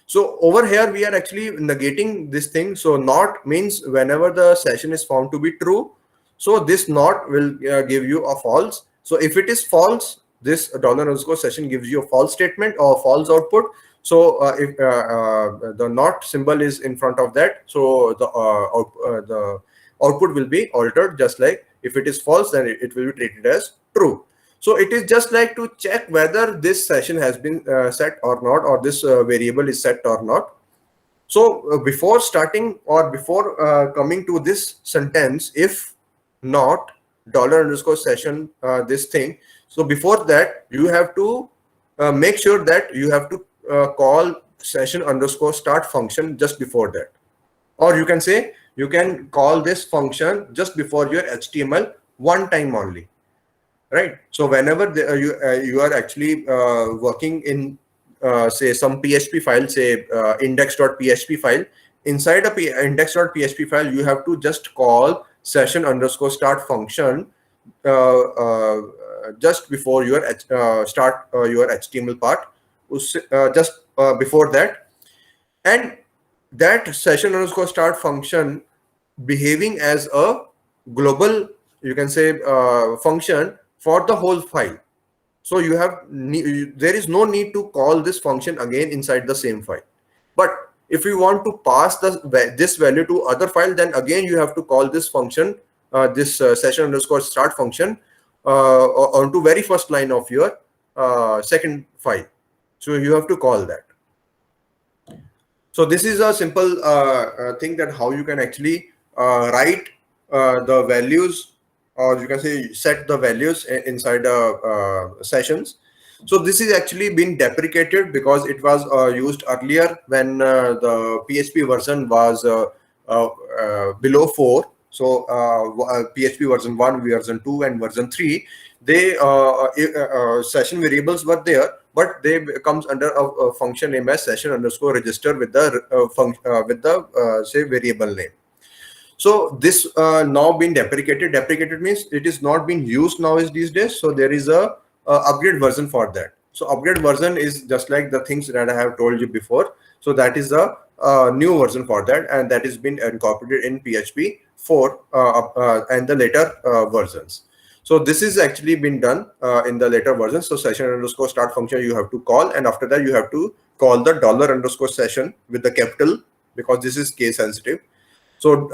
So over here we are actually negating this thing. So not means whenever the session is found to be true, so this not will give you a false. So if it is false, this $_session gives you a false statement or false output. So if the not symbol is in front of that, so the output will be altered. Just like if it is false, then it will be treated as true. So it is just like to check whether this session has been set or not, or this variable is set or not. So before starting or before coming to this sentence, if not $_session this thing, so before that you have to make sure that you have to call session underscore start function just before that, or you can say you can call this function just before your HTML one time only, right? So whenever you are actually working in say some PHP file, say index.php file, inside a index.php file you have to just call session underscore start function just before your start your HTML part, just before that, and that session underscore start function behaving as a global, you can say function for the whole file. So you have there is no need to call this function again inside the same file. But if you want to pass this value to other file, then again you have to call this function, this session underscore start function onto very first line of your second file. So you have to call that. So this is a simple thing that how you can actually write the values or you can say set the values inside sessions. So this is actually been deprecated because it was used earlier when the PHP version was below 4. So PHP version 1, version 2, and version 3, they session variables were there, but they comes under a function name as session underscore register with the say variable name. So this now been deprecated. Deprecated means it is not being used nowadays these days. So there is a upgrade version for that. So upgrade version is just like the things that I have told you before. So that is a new version for that, and that has been incorporated in PHP 4 and the later versions. So this is actually been done in the later versions. So session underscore start function you have to call, and after that you have to call the dollar underscore session with the capital, because this is case sensitive. So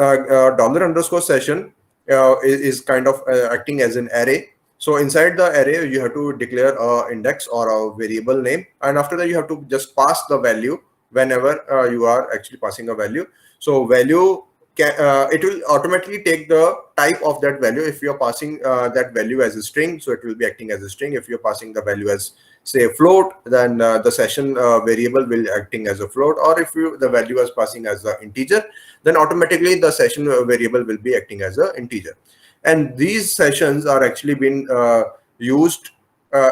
dollar underscore session is kind of acting as an array. So inside the array, you have to declare a index or a variable name, and after that you have to just pass the value whenever you are actually passing a value. So value it will automatically take the type of that value. If you are passing that value as a string, so it will be acting as a string. If you're passing the value as say a float, then the session variable will acting as a float, or if you the value is passing as an integer, then automatically the session variable will be acting as an integer. And these sessions are actually been used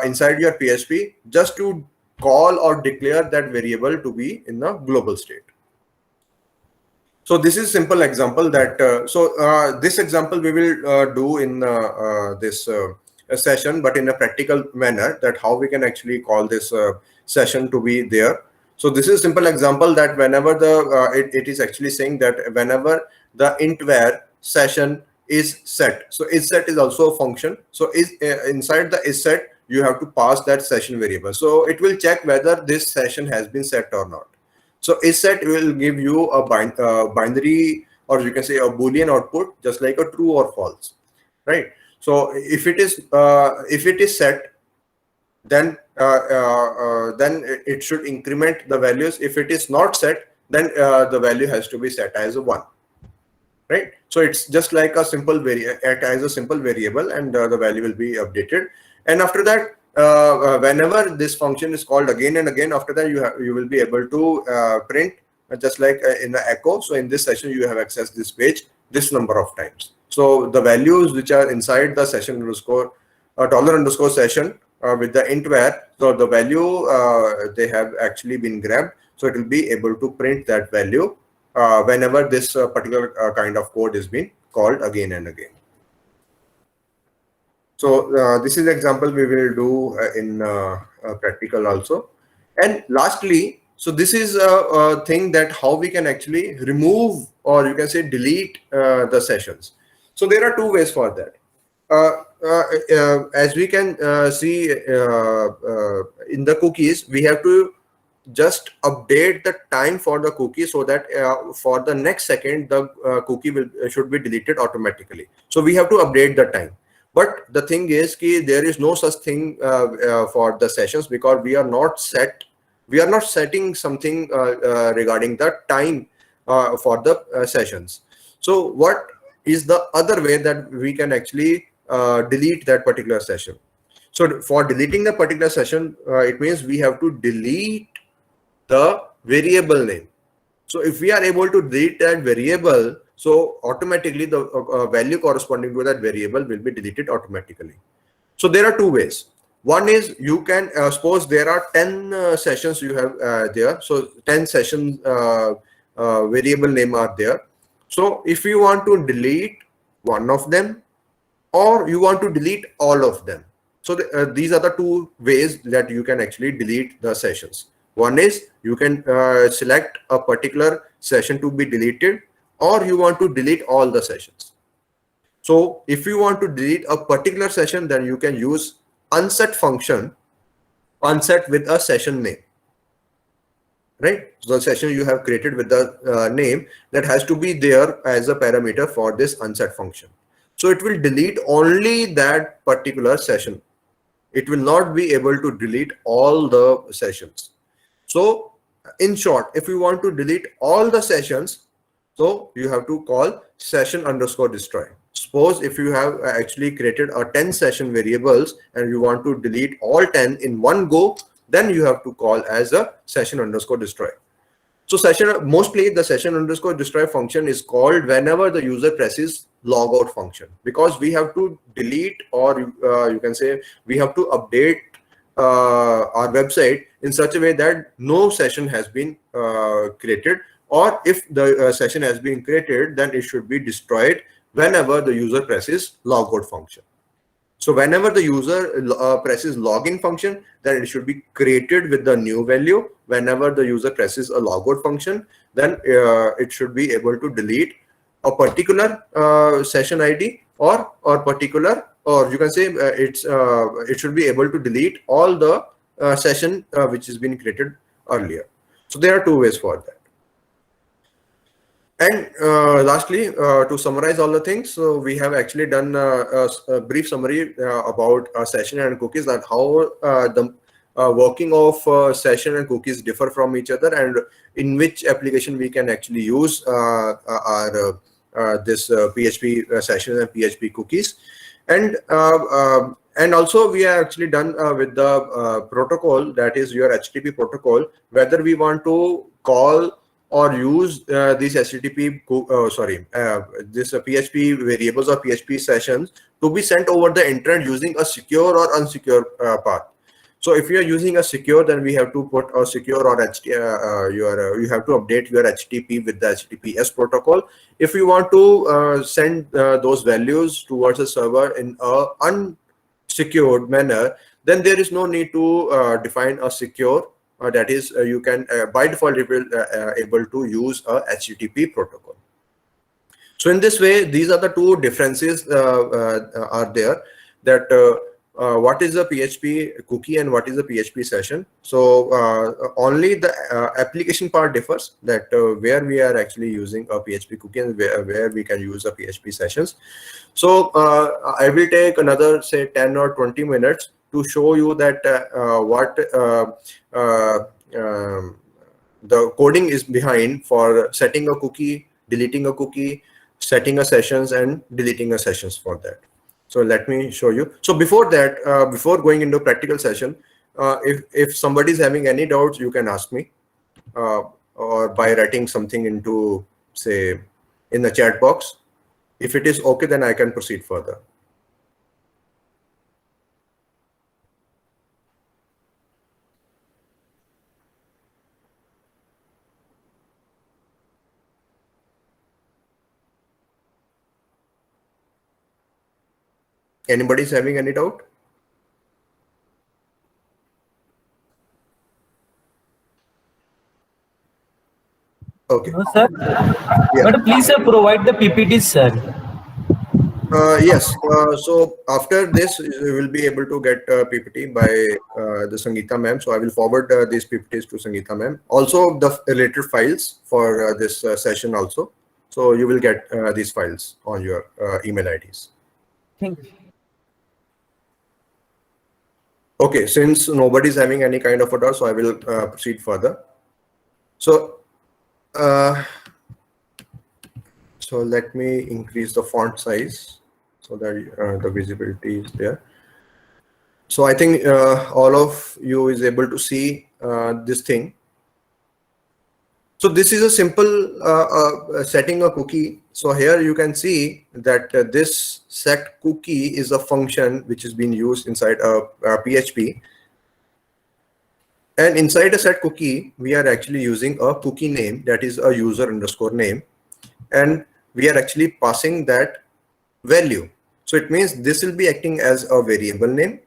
inside your PHP just to call or declare that variable to be in a global state. So this is simple example that this example we will do in this session, but in a practical manner, that how we can actually call this session to be there. So this is a simple example that whenever the it is actually saying that whenever the int var session is set. So is set is also a function. So is inside the is set you have to pass that session variable. So it will check whether this session has been set or not. So is set will give you a binary, or you can say a Boolean output, just like a true or false, right? So if it is set, then it should increment the values. If it is not set, then the value has to be set as a 1, right? So it's just like a simple simple variable, and the value will be updated. And after that, whenever this function is called again and again, after that you will be able to print just like in the echo. So in this session you have accessed this page this number of times. So the values which are inside the session underscore dollar underscore session with the int var, so the value they have actually been grabbed. So it will be able to print that value whenever this particular kind of code is being called again and again. So this is the example we will do in practical also. And lastly, so this is a thing that how we can actually remove, or you can say delete the sessions. So there are two ways for that. As we can see in the cookies, we have to just update the time for the cookie, so that for the next second the cookie should be deleted automatically. So we have to update the time. But the thing is that there is no such thing for the sessions, because we are not setting something regarding the time for the sessions. So what is the other way that we can actually delete that particular session? So for deleting the particular session, it means we have to delete the variable name. So if we are able to delete that variable, so automatically the value corresponding to that variable will be deleted automatically. So there are two ways. One is you can suppose there are 10 sessions you have there. So 10 sessions variable name are there. So if you want to delete one of them, or you want to delete all of them. So these are the two ways that you can actually delete the sessions. One is you can select a particular session to be deleted, or you want to delete all the sessions. So if you want to delete a particular session, then you can use unset function, unset with a session name, right? So the session you have created with the name, that has to be there as a parameter for this unset function. So it will delete only that particular session. It will not be able to delete all the sessions. So in short, if you want to delete all the sessions, so you have to call session underscore destroy. suppose if you have actually created a 10 session variables and you want to delete all 10 in one go, then you have to call as a session underscore destroy. So mostly the session underscore destroy function is called whenever the user presses logout function, because we have to delete, or you can say we have to update our website in such a way that no session has been created, or if the session has been created, then it should be destroyed whenever the user presses logout function. So whenever the user presses login function, then it should be created with the new value. Whenever the user presses a logout function, then it should be able to delete a particular session ID, or particular, or you can say it should be able to delete all the session which has been created earlier. So there are two ways for that. And lastly, to summarize all the things, so we have actually done a brief summary about session and cookies, that how the working of session and cookies differ from each other, and in which application we can actually use our this PHP session and PHP cookies. And also we are actually done with the protocol, that is your HTTP protocol, whether we want to call or use these HTTP, this PHP variables or PHP sessions to be sent over the internet using a secure or unsecure path. So if you are using a secure, then we have to put a secure, or you have to update your HTTP with the HTTPS protocol. If you want to send those values towards a server in a unsecured manner, then there is no need to define a secure. That is, you can by default it will able to use a HTTP protocol. So in this way, these are the two differences are there, that what is a PHP cookie and what is a PHP session. So only the application part differs, that where we are actually using a PHP cookie and where we can use a PHP sessions. So I will take another, say, 10 or 20 minutes to show you that what the coding is behind for setting a cookie, deleting a cookie, setting a sessions, and deleting a sessions for that. So let me show you. So before that, before going into practical session, if somebody is having any doubts, you can ask me, or by writing something into, say, in the chat box. If it is okay, then I can proceed further. Anybody is having any doubt? Okay. No, sir. Yeah. But please, sir, provide the PPTs, sir. Yes. So after this, you will be able to get PPT by the Sangeeta ma'am. So I will forward these PPTs to Sangeeta ma'am. Also, the related files for this session also. So you will get these files on your email IDs. Thank you. Okay, since nobody is having any kind of a doubt, so I will proceed further. So, so let me increase the font size so that the visibility is there. So I think all of you is able to see this thing. So this is a simple setting a cookie. So here you can see that this set cookie is a function which is being used inside a PHP. And inside a set cookie, we are actually using a cookie name, that is a user underscore name. And we are actually passing that value. So it means this will be acting as a variable name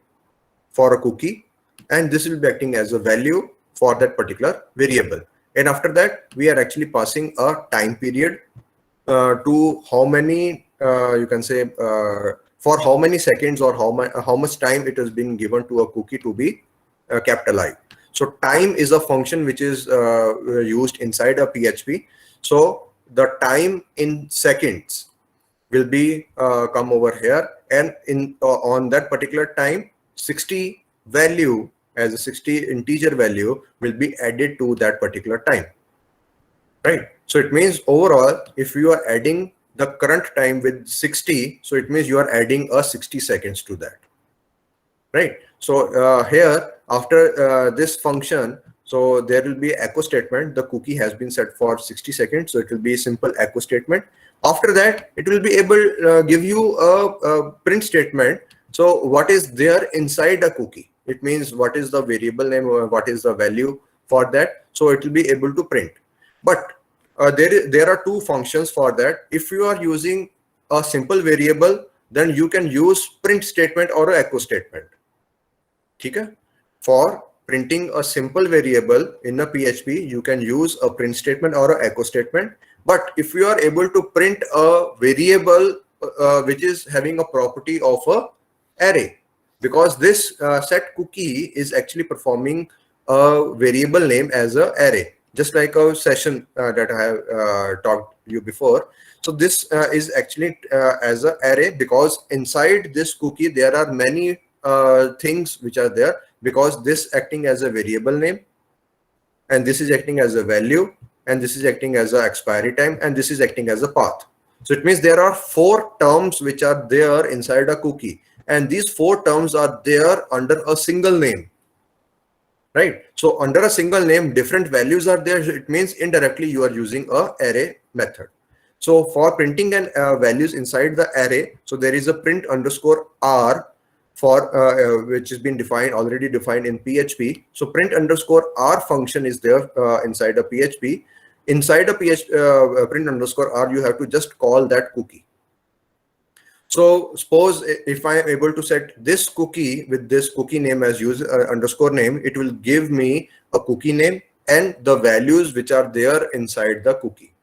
for a cookie, and this will be acting as a value for that particular variable. And after that, we are actually passing a time period to how many, you can say, for how many seconds or how much time it has been given to a cookie to be kept alive. So time is a function which is used inside a PHP. So the time in seconds will be come over here, and in on that particular time, 60 value as a 60 integer value will be added to that particular time, right? So it means overall, if you are adding the current time with 60. So it means you are adding a 60 seconds to that, right? So here after this function, so there will be echo statement. The cookie has been set for 60 seconds, so it will be a simple echo statement. After that, it will be able give you a print statement. So what is there inside a cookie? It means what is the variable name or what is the value for that. So it will be able to print. But there are two functions for that. If you are using a simple variable, then you can use print statement or a echo statement. Okay? For printing a simple variable in a PHP, you can use a print statement or an echo statement. But if you are able to print a variable which is having a property of a array, because this set cookie is actually performing a variable name as a array, just like a session that I have talked to you before. So this is actually as an array, because inside this cookie there are many things which are there, because this acting as a variable name, and this is acting as a value, and this is acting as a expiry time, and this is acting as a path. So it means there are 4 terms which are there inside a cookie, and these 4 terms are there under a single name, right? So under a single name, different values are there. It means indirectly you are using a array method. So for printing and values inside the array, so there is a print underscore r for which has been already defined in PHP. So print underscore r function is there inside a PHP. Inside a print underscore r, you have to just call that cookie. So suppose if I am able to set this cookie with this cookie name as user underscore name, it will give me a cookie name and the values which are there inside the cookie.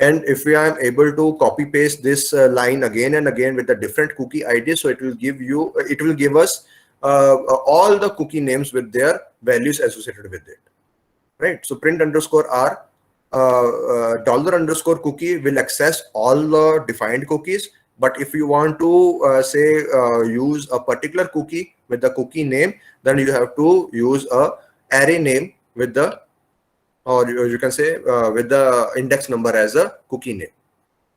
And if we are able to copy paste this line again and again with a different cookie ID, so it will give us all the cookie names with their values associated with it, right? So print underscore r dollar underscore cookie will access all the defined cookies. But if you want to say use a particular cookie with the cookie name, then you have to use a array name with the, or you can say with the index number as a cookie name.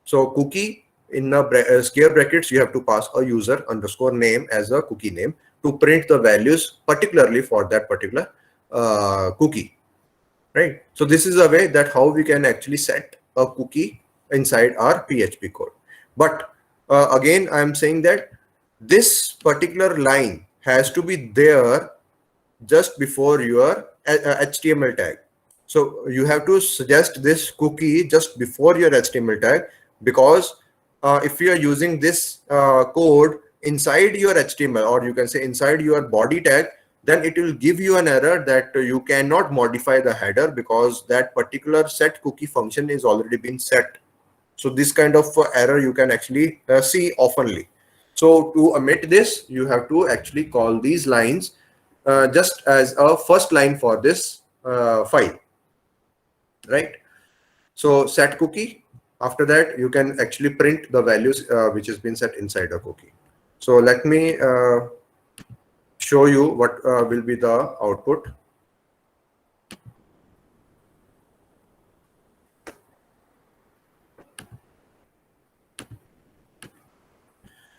So cookie in a square brackets, you have to pass a user underscore name as a cookie name to print the values particularly for that particular cookie, right? So this is a way that how we can actually set a cookie inside our PHP code. But again, I'm saying that this particular line has to be there just before your HTML tag. So you have to suggest this cookie just before your HTML tag, because if you are using this code inside your HTML, or you can say inside your body tag, then it will give you an error that you cannot modify the header because that particular set cookie function is already been set. So this kind of error you can actually see oftenly. So to omit this, you have to actually call these lines just as a first line for this file, right? So set cookie. After that, you can actually print the values which has been set inside a cookie. So let me show you what will be the output.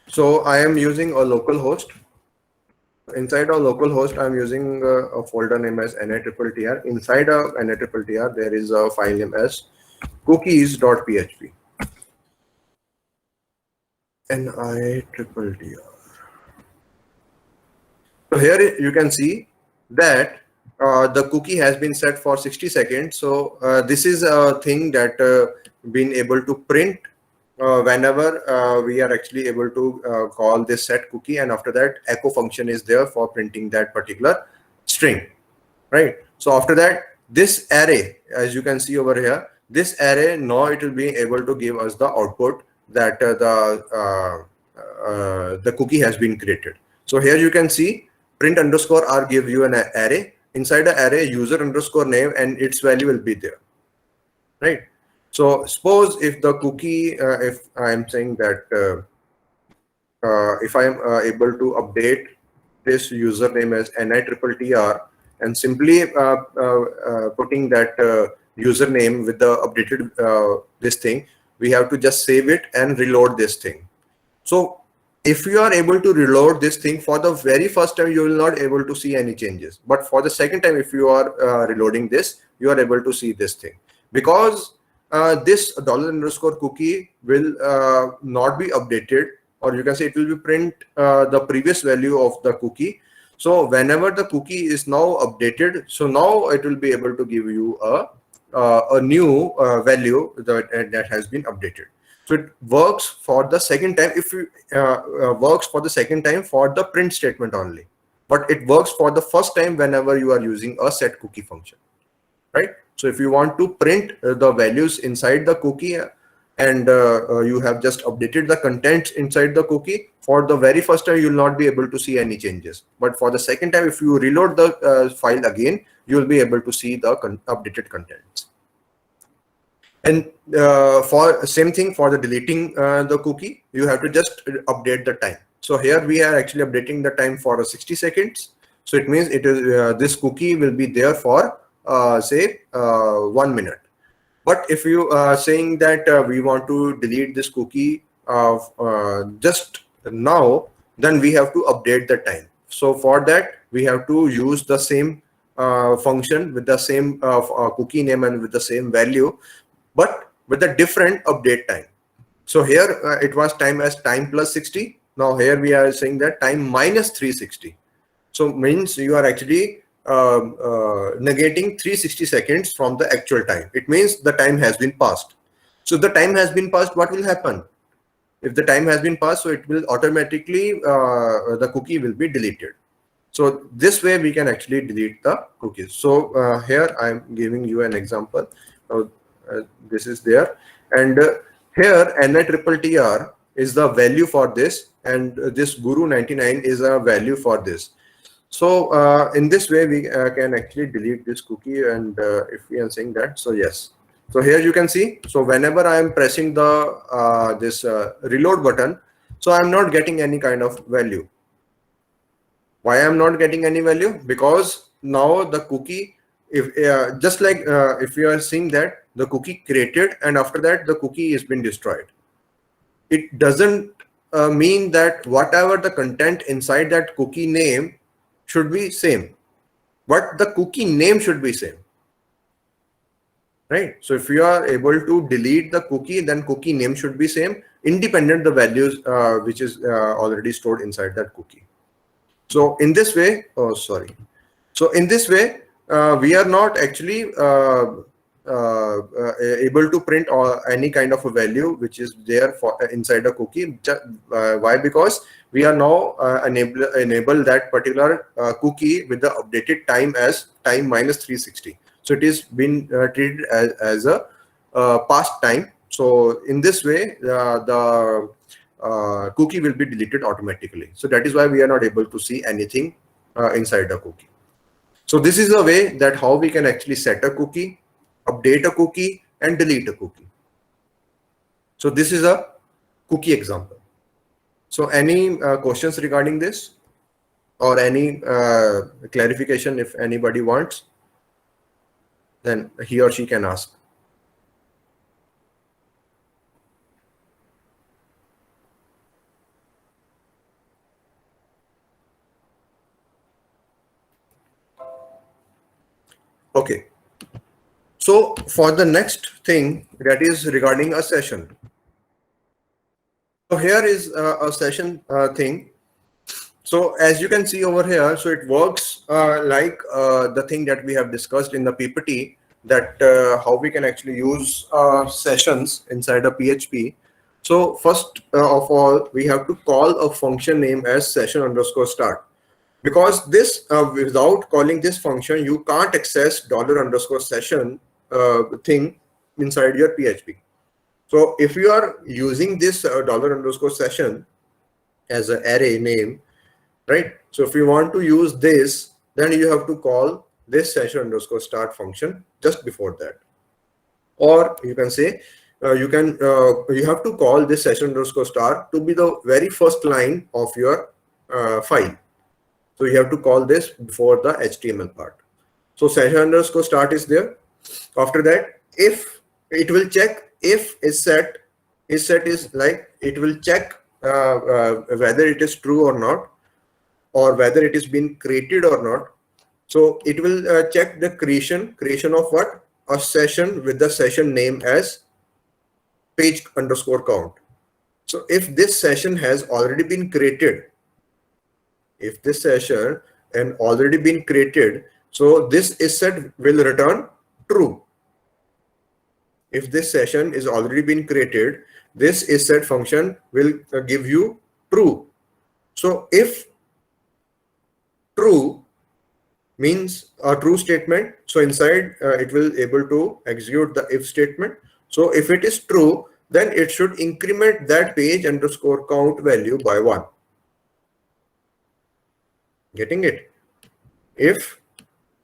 So I am using a local host. Inside a local host, I'm using a folder name as NITTTR. Inside a NITTTR, there is a file name as cookies.php. NITTTR. So here you can see that the cookie has been set for 60 seconds. So this is a thing that been able to print whenever we are actually able to call this set cookie, and after that echo function is there for printing that particular string, right? So after that, this array, as you can see over here, this array now it will be able to give us the output that the cookie has been created. So here you can see print underscore r give you an array. Inside the array, user underscore name and its value will be there, right? So suppose if the cookie, if I'm saying that if I am able to update this username as NITTTR and simply putting that username with the updated this thing, we have to just save it and reload this thing. So if you are able to reload this thing for the very first time, you will not able to see any changes. But for the second time, if you are reloading this, you are able to see this thing, because this $_cookie will not be updated, or you can say it will be print the previous value of the cookie. So whenever the cookie is now updated, so now it will be able to give you a new value that has been updated. So it works for the second time. If you works for the second time for the print statement only, but it works for the first time whenever you are using a set cookie function, right? So if you want to print the values inside the cookie and you have just updated the contents inside the cookie, for the very first time you will not be able to see any changes. But for the second time, if you reload the file again, you will be able to see the updated contents. And for same thing for the deleting the cookie, you have to just update the time. So here we are actually updating the time for 60 seconds. So it means it is this cookie will be there for say 1 minute. But if you are saying that we want to delete this cookie just now, then we have to update the time. So for that, we have to use the same function with the same cookie name and with the same value, but with a different update time. So here it was time as time plus 60. Now here we are saying that time minus 360. So means you are actually negating 360 seconds from the actual time. It means the time has been passed. So if the time has been passed, what will happen? If the time has been passed, so it will automatically, the cookie will be deleted. So this way we can actually delete the cookies. So here I'm giving you an example. This is there, and here NITTTR is the value for this, and this Guru 99 is a value for this. So in this way we can actually delete this cookie. And if we are saying that, so yes. So here you can see, so whenever I am pressing the this reload button, so I'm not getting any kind of value. Why I'm not getting any value? Because now the cookie, if just like if you are seeing that the cookie created and after that the cookie has been destroyed, it doesn't mean that whatever the content inside that cookie name should be same, but the cookie name should be same, right? So if you are able to delete the cookie, then cookie name should be same, independent the values which is already stored inside that cookie. So in this way, so in this way we are not actually able to print any kind of a value which is there for inside a cookie. Why? Because we are now enable that particular cookie with the updated time as time minus 360. So it is been treated as a past time. So in this way the cookie will be deleted automatically. So that is why we are not able to see anything inside the cookie. So this is a way that how we can actually set a cookie, update a cookie, and delete a cookie. So this is a cookie example. So any questions regarding this, or any clarification if anybody wants, then he or she can ask. Okay. So for the next thing, that is regarding a session. So here is a session thing. So as you can see over here, so it works like the thing that we have discussed in the PPT, that how we can actually use sessions inside a PHP. So first of all, we have to call a function name as session_start. Because this, without calling this function, you can't access $_session thing inside your PHP. So if you are using this $_session as an array name, right? So if you want to use this, then you have to call this session_start function just before that. Or you can say you have to call this session_start to be the very first line of your file. So you have to call this before the HTML part. So session_start is there. After that, if it will check if is set is set is like it will check whether it is true or not, or whether it is been created or not. So it will check the creation of what? A session with the session name as page underscore count. So if this session has already been created, if this session and already been created, so this is set will return true. If this session is already been created, this is set function will give you true. So if true means a true statement, so inside it will able to execute the if statement. So if it is true, then it should increment that page underscore count value by 1. Getting it? If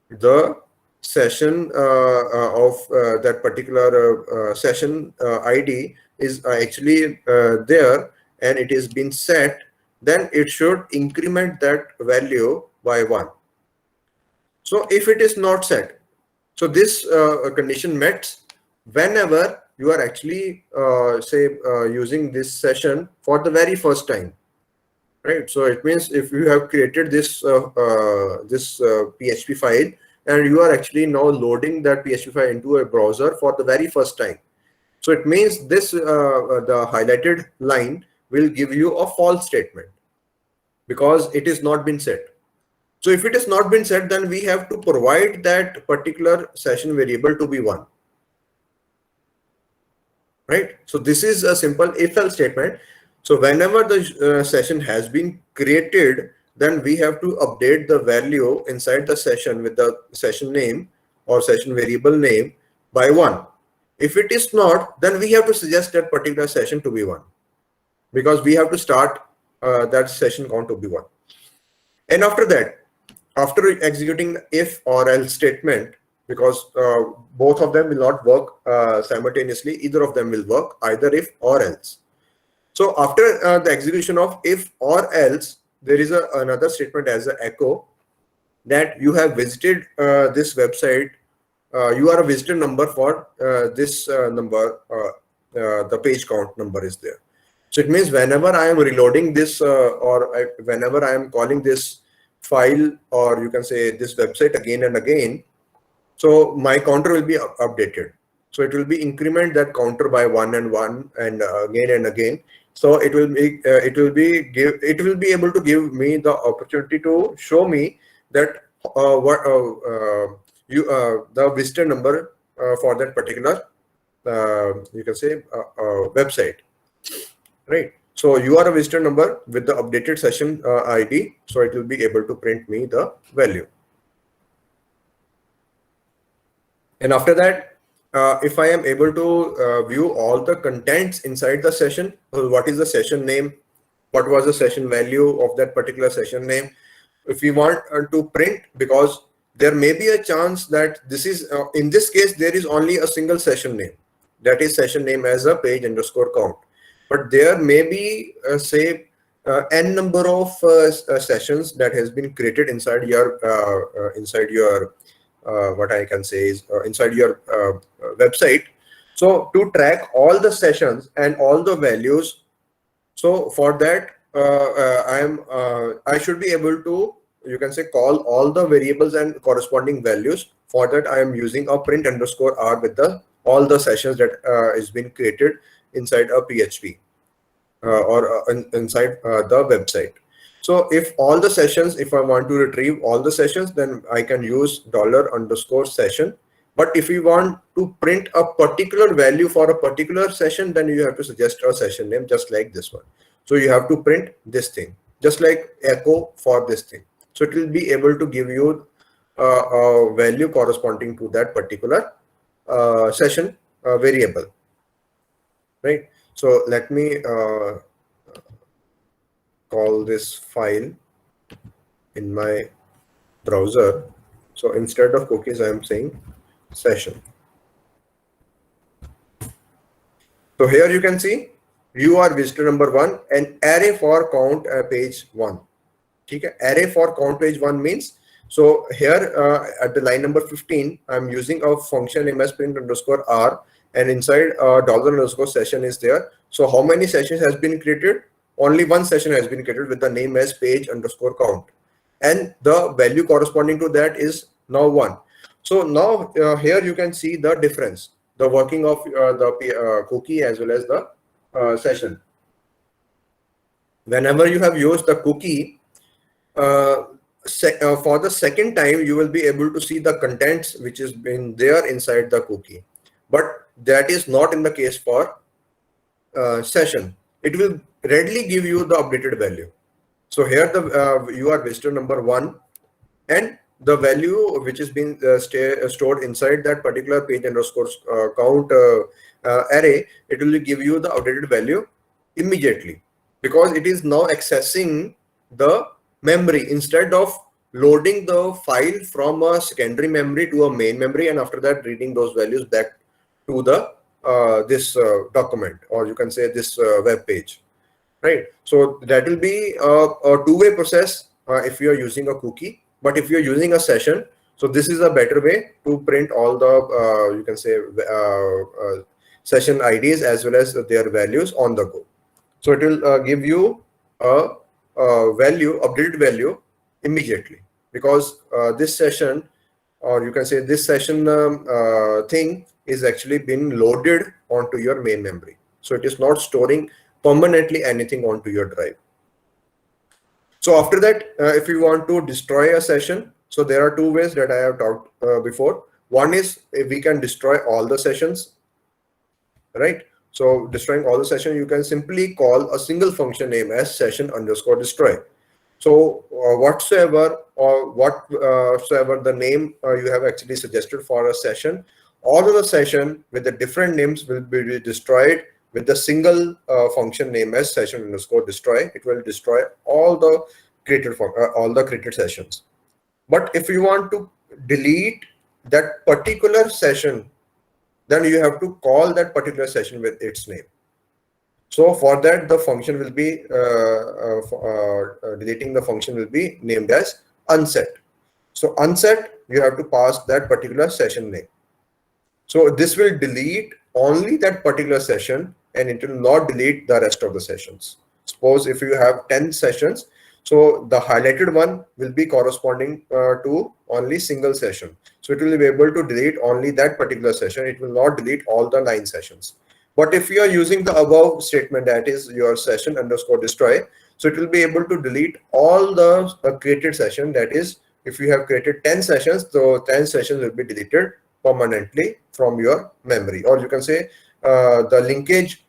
the session of that particular session ID is actually there and it is been set, then it should increment that value by 1. So if it is not set, so this condition met whenever you are actually using this session for the very first time, right? So it means if you have created this PHP file and you are actually now loading that PHP file into a browser for the very first time, so it means this the highlighted line will give you a false statement because it is not been set. So if it has not been set, then we have to provide that particular session variable to be 1. Right? So this is a simple if-else statement. So whenever the session has been created, then we have to update the value inside the session with the session name or session variable name by 1. If it is not, then we have to suggest that particular session to be 1, because we have to start that session count to be 1. And after that, after executing if or else statement, because both of them will not work simultaneously, either of them will work, either if or else. So after the execution of if or else, there is another statement as an echo that you have visited this website. You are a visitor number for this number, the page count number is there. So it means whenever I am reloading this whenever I am calling this file, or you can say this website again and again, so my counter will be updated. So it will be increment that counter by 1 and 1 and again and again. So it will be able to give me the opportunity to show me that the visitor number for that particular you can say website, right? So you are a visitor number with the updated session ID, so it will be able to print me the value. And after that, if I am able to view all the contents inside the session, what is the session name, what was the session value of that particular session name, if we want to print, because there may be a chance that this is, in this case, there is only a single session name, that is session name as a page underscore count. But there may be, say, n number of sessions that has been created inside your what I can say is inside your website. So to track all the sessions and all the values, so for that I should be able to, you can say, call all the variables and corresponding values. For that I am using a print underscore r with the all the sessions that is been created inside a PHP or inside the website. So if all the sessions, if I want to retrieve all the sessions, then I can use $_session. But if you want to print a particular value for a particular session, then you have to suggest a session name just like this one. So you have to print this thing, just like echo for this thing. So it will be able to give you a value corresponding to that particular session variable, right? So let me call this file in my browser. So instead of cookies, I am saying session. So here you can see you are visitor number 1 and array for count page 1. Okay? Array for count page 1 means, so here at the line number 15, I'm using a function name as print underscore r, and inside $_session is there. So how many sessions has been created? Only one session has been created with the name as page_count, and the value corresponding to that is now 1. So now here you can see the difference, the working of the cookie as well as the session. Whenever you have used the cookie, for the second time, you will be able to see the contents which is been there inside the cookie. But that is not in the case for session. It will readily give you the updated value. So here you are visitor number 1, and the value which is being stored inside that particular page_count array, it will give you the updated value immediately, because it is now accessing the memory instead of loading the file from a secondary memory to a main memory, and after that reading those values back to the this document, or you can say this web page, right? So that will be a two-way process if you are using a cookie. But if you're using a session, so this is a better way to print all the you can say session IDs as well as their values on the go. So it will give you a value, updated value immediately, because this session, or you can say this session thing is actually been loaded onto your main memory. So it is not storing permanently anything onto your drive. So after that, if you want to destroy a session, so there are two ways that I have talked before. One is if we can destroy all the sessions, right? So destroying all the session, you can simply call a single function name as session_destroy. So whatsoever the name you have actually suggested for a session, all of the session with the different names will be destroyed with the single function name as session_destroy. It will destroy all the created sessions. But if you want to delete that particular session, then you have to call that particular session with its name. So for that, the function will be deleting the function will be named as unset. So unset, you have to pass that particular session name. So this will delete only that particular session, and it will not delete the rest of the sessions. Suppose if you have 10 sessions, so the highlighted one will be corresponding to only single session. So it will be able to delete only that particular session. It will not delete all the 9 sessions. But if you are using the above statement, that is your session_destroy, so it will be able to delete all the created session. That is, if you have created 10 sessions, so 10 sessions will be deleted permanently from your memory, or you can say the linkage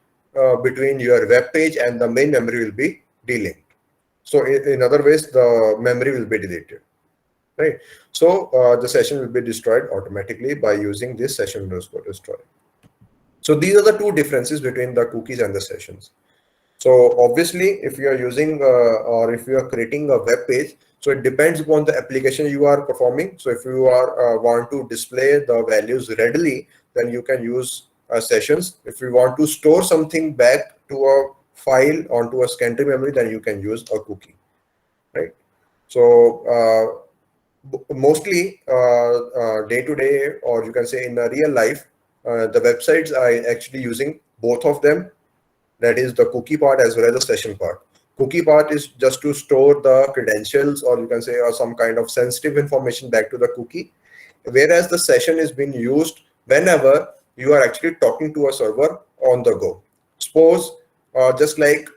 between your web page and the main memory will be delinked. So in other ways, the memory will be deleted, right? So the session will be destroyed automatically by using this session_destroy. So these are the two differences between the cookies and the sessions. So obviously, if you are using or if you are creating a web page, so it depends upon the application you are performing. So if you are want to display the values readily, then you can use sessions. If you want to store something back to a file onto a secondary memory, then you can use a cookie, right? So mostly day to day, or you can say in the real life, the websites are actually using both of them. That is the cookie part as well as the session part. Cookie part is just to store the credentials, or you can say some kind of sensitive information back to the cookie, whereas the session is being used whenever you are actually talking to a server on the go. Suppose just like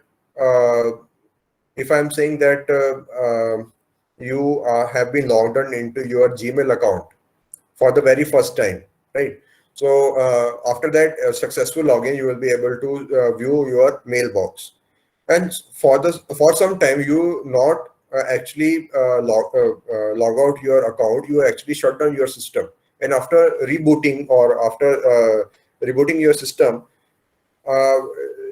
if I'm saying that you have been logged on into your Gmail account for the very first time, right? So after that successful login, you will be able to view your mailbox. And for some time, you not actually log out your account. You actually shut down your system. And after rebooting, or after rebooting your system,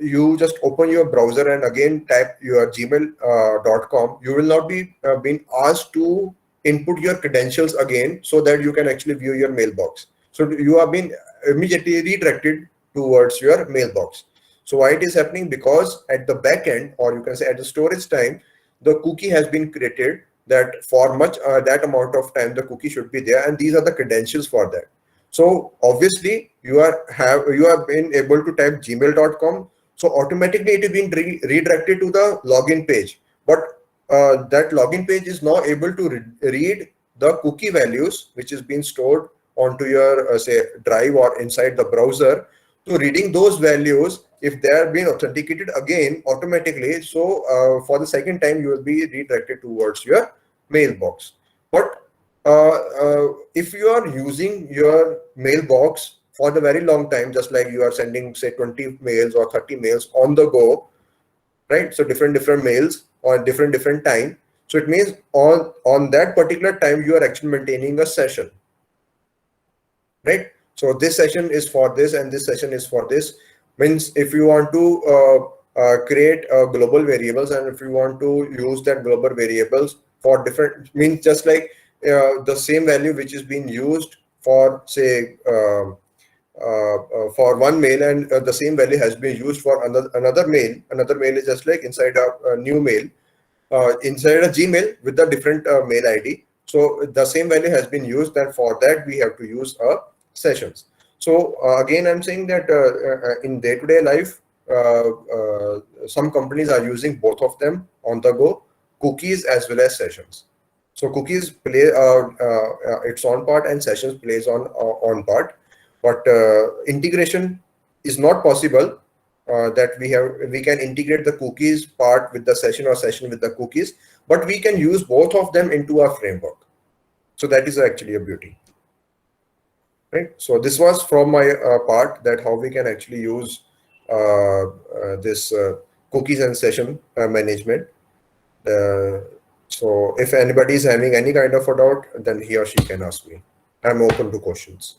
you just open your browser and again type your gmail.com. You will not be being asked to input your credentials again, so that you can actually view your mailbox. So you are being immediately redirected towards your mailbox. So why it is happening? Because at the back end, or you can say at the storage time, the cookie has been created that for that amount of time the cookie should be there, and these are the credentials for that. So obviously you have been able to type gmail.com. So automatically it is being redirected to the login page. But that login page is now able to read the cookie values, which is being stored onto your say drive or inside the browser. So reading those values, if they are being authenticated again automatically, so for the second time you will be redirected towards your mailbox. But if you are using your mailbox for the very long time, just like you are sending say 20 mails or 30 mails on the go, right? So different mails on different time. So it means on that particular time you are actually maintaining a session, right? So this session is for this and this session is for this. Means if you want to create global variables, and if you want to use that global variables for different, means just like the same value which is being used for say for one mail, and the same value has been used for another mail. Another mail is just like inside a new mail, inside a Gmail with the different mail ID. So the same value has been used, and for that we have to use sessions. So again, I'm saying that in day-to-day life, some companies are using both of them on the go, cookies as well as sessions. So cookies play its own part, and sessions plays on part. But integration is not possible. That we can integrate the cookies part with the session or session with the cookies, but we can use both of them into our framework. So that is actually a beauty, right? So this was from my part, that how we can actually use this cookies and session management. So if anybody is having any kind of a doubt, then he or she can ask me. I'm open to questions.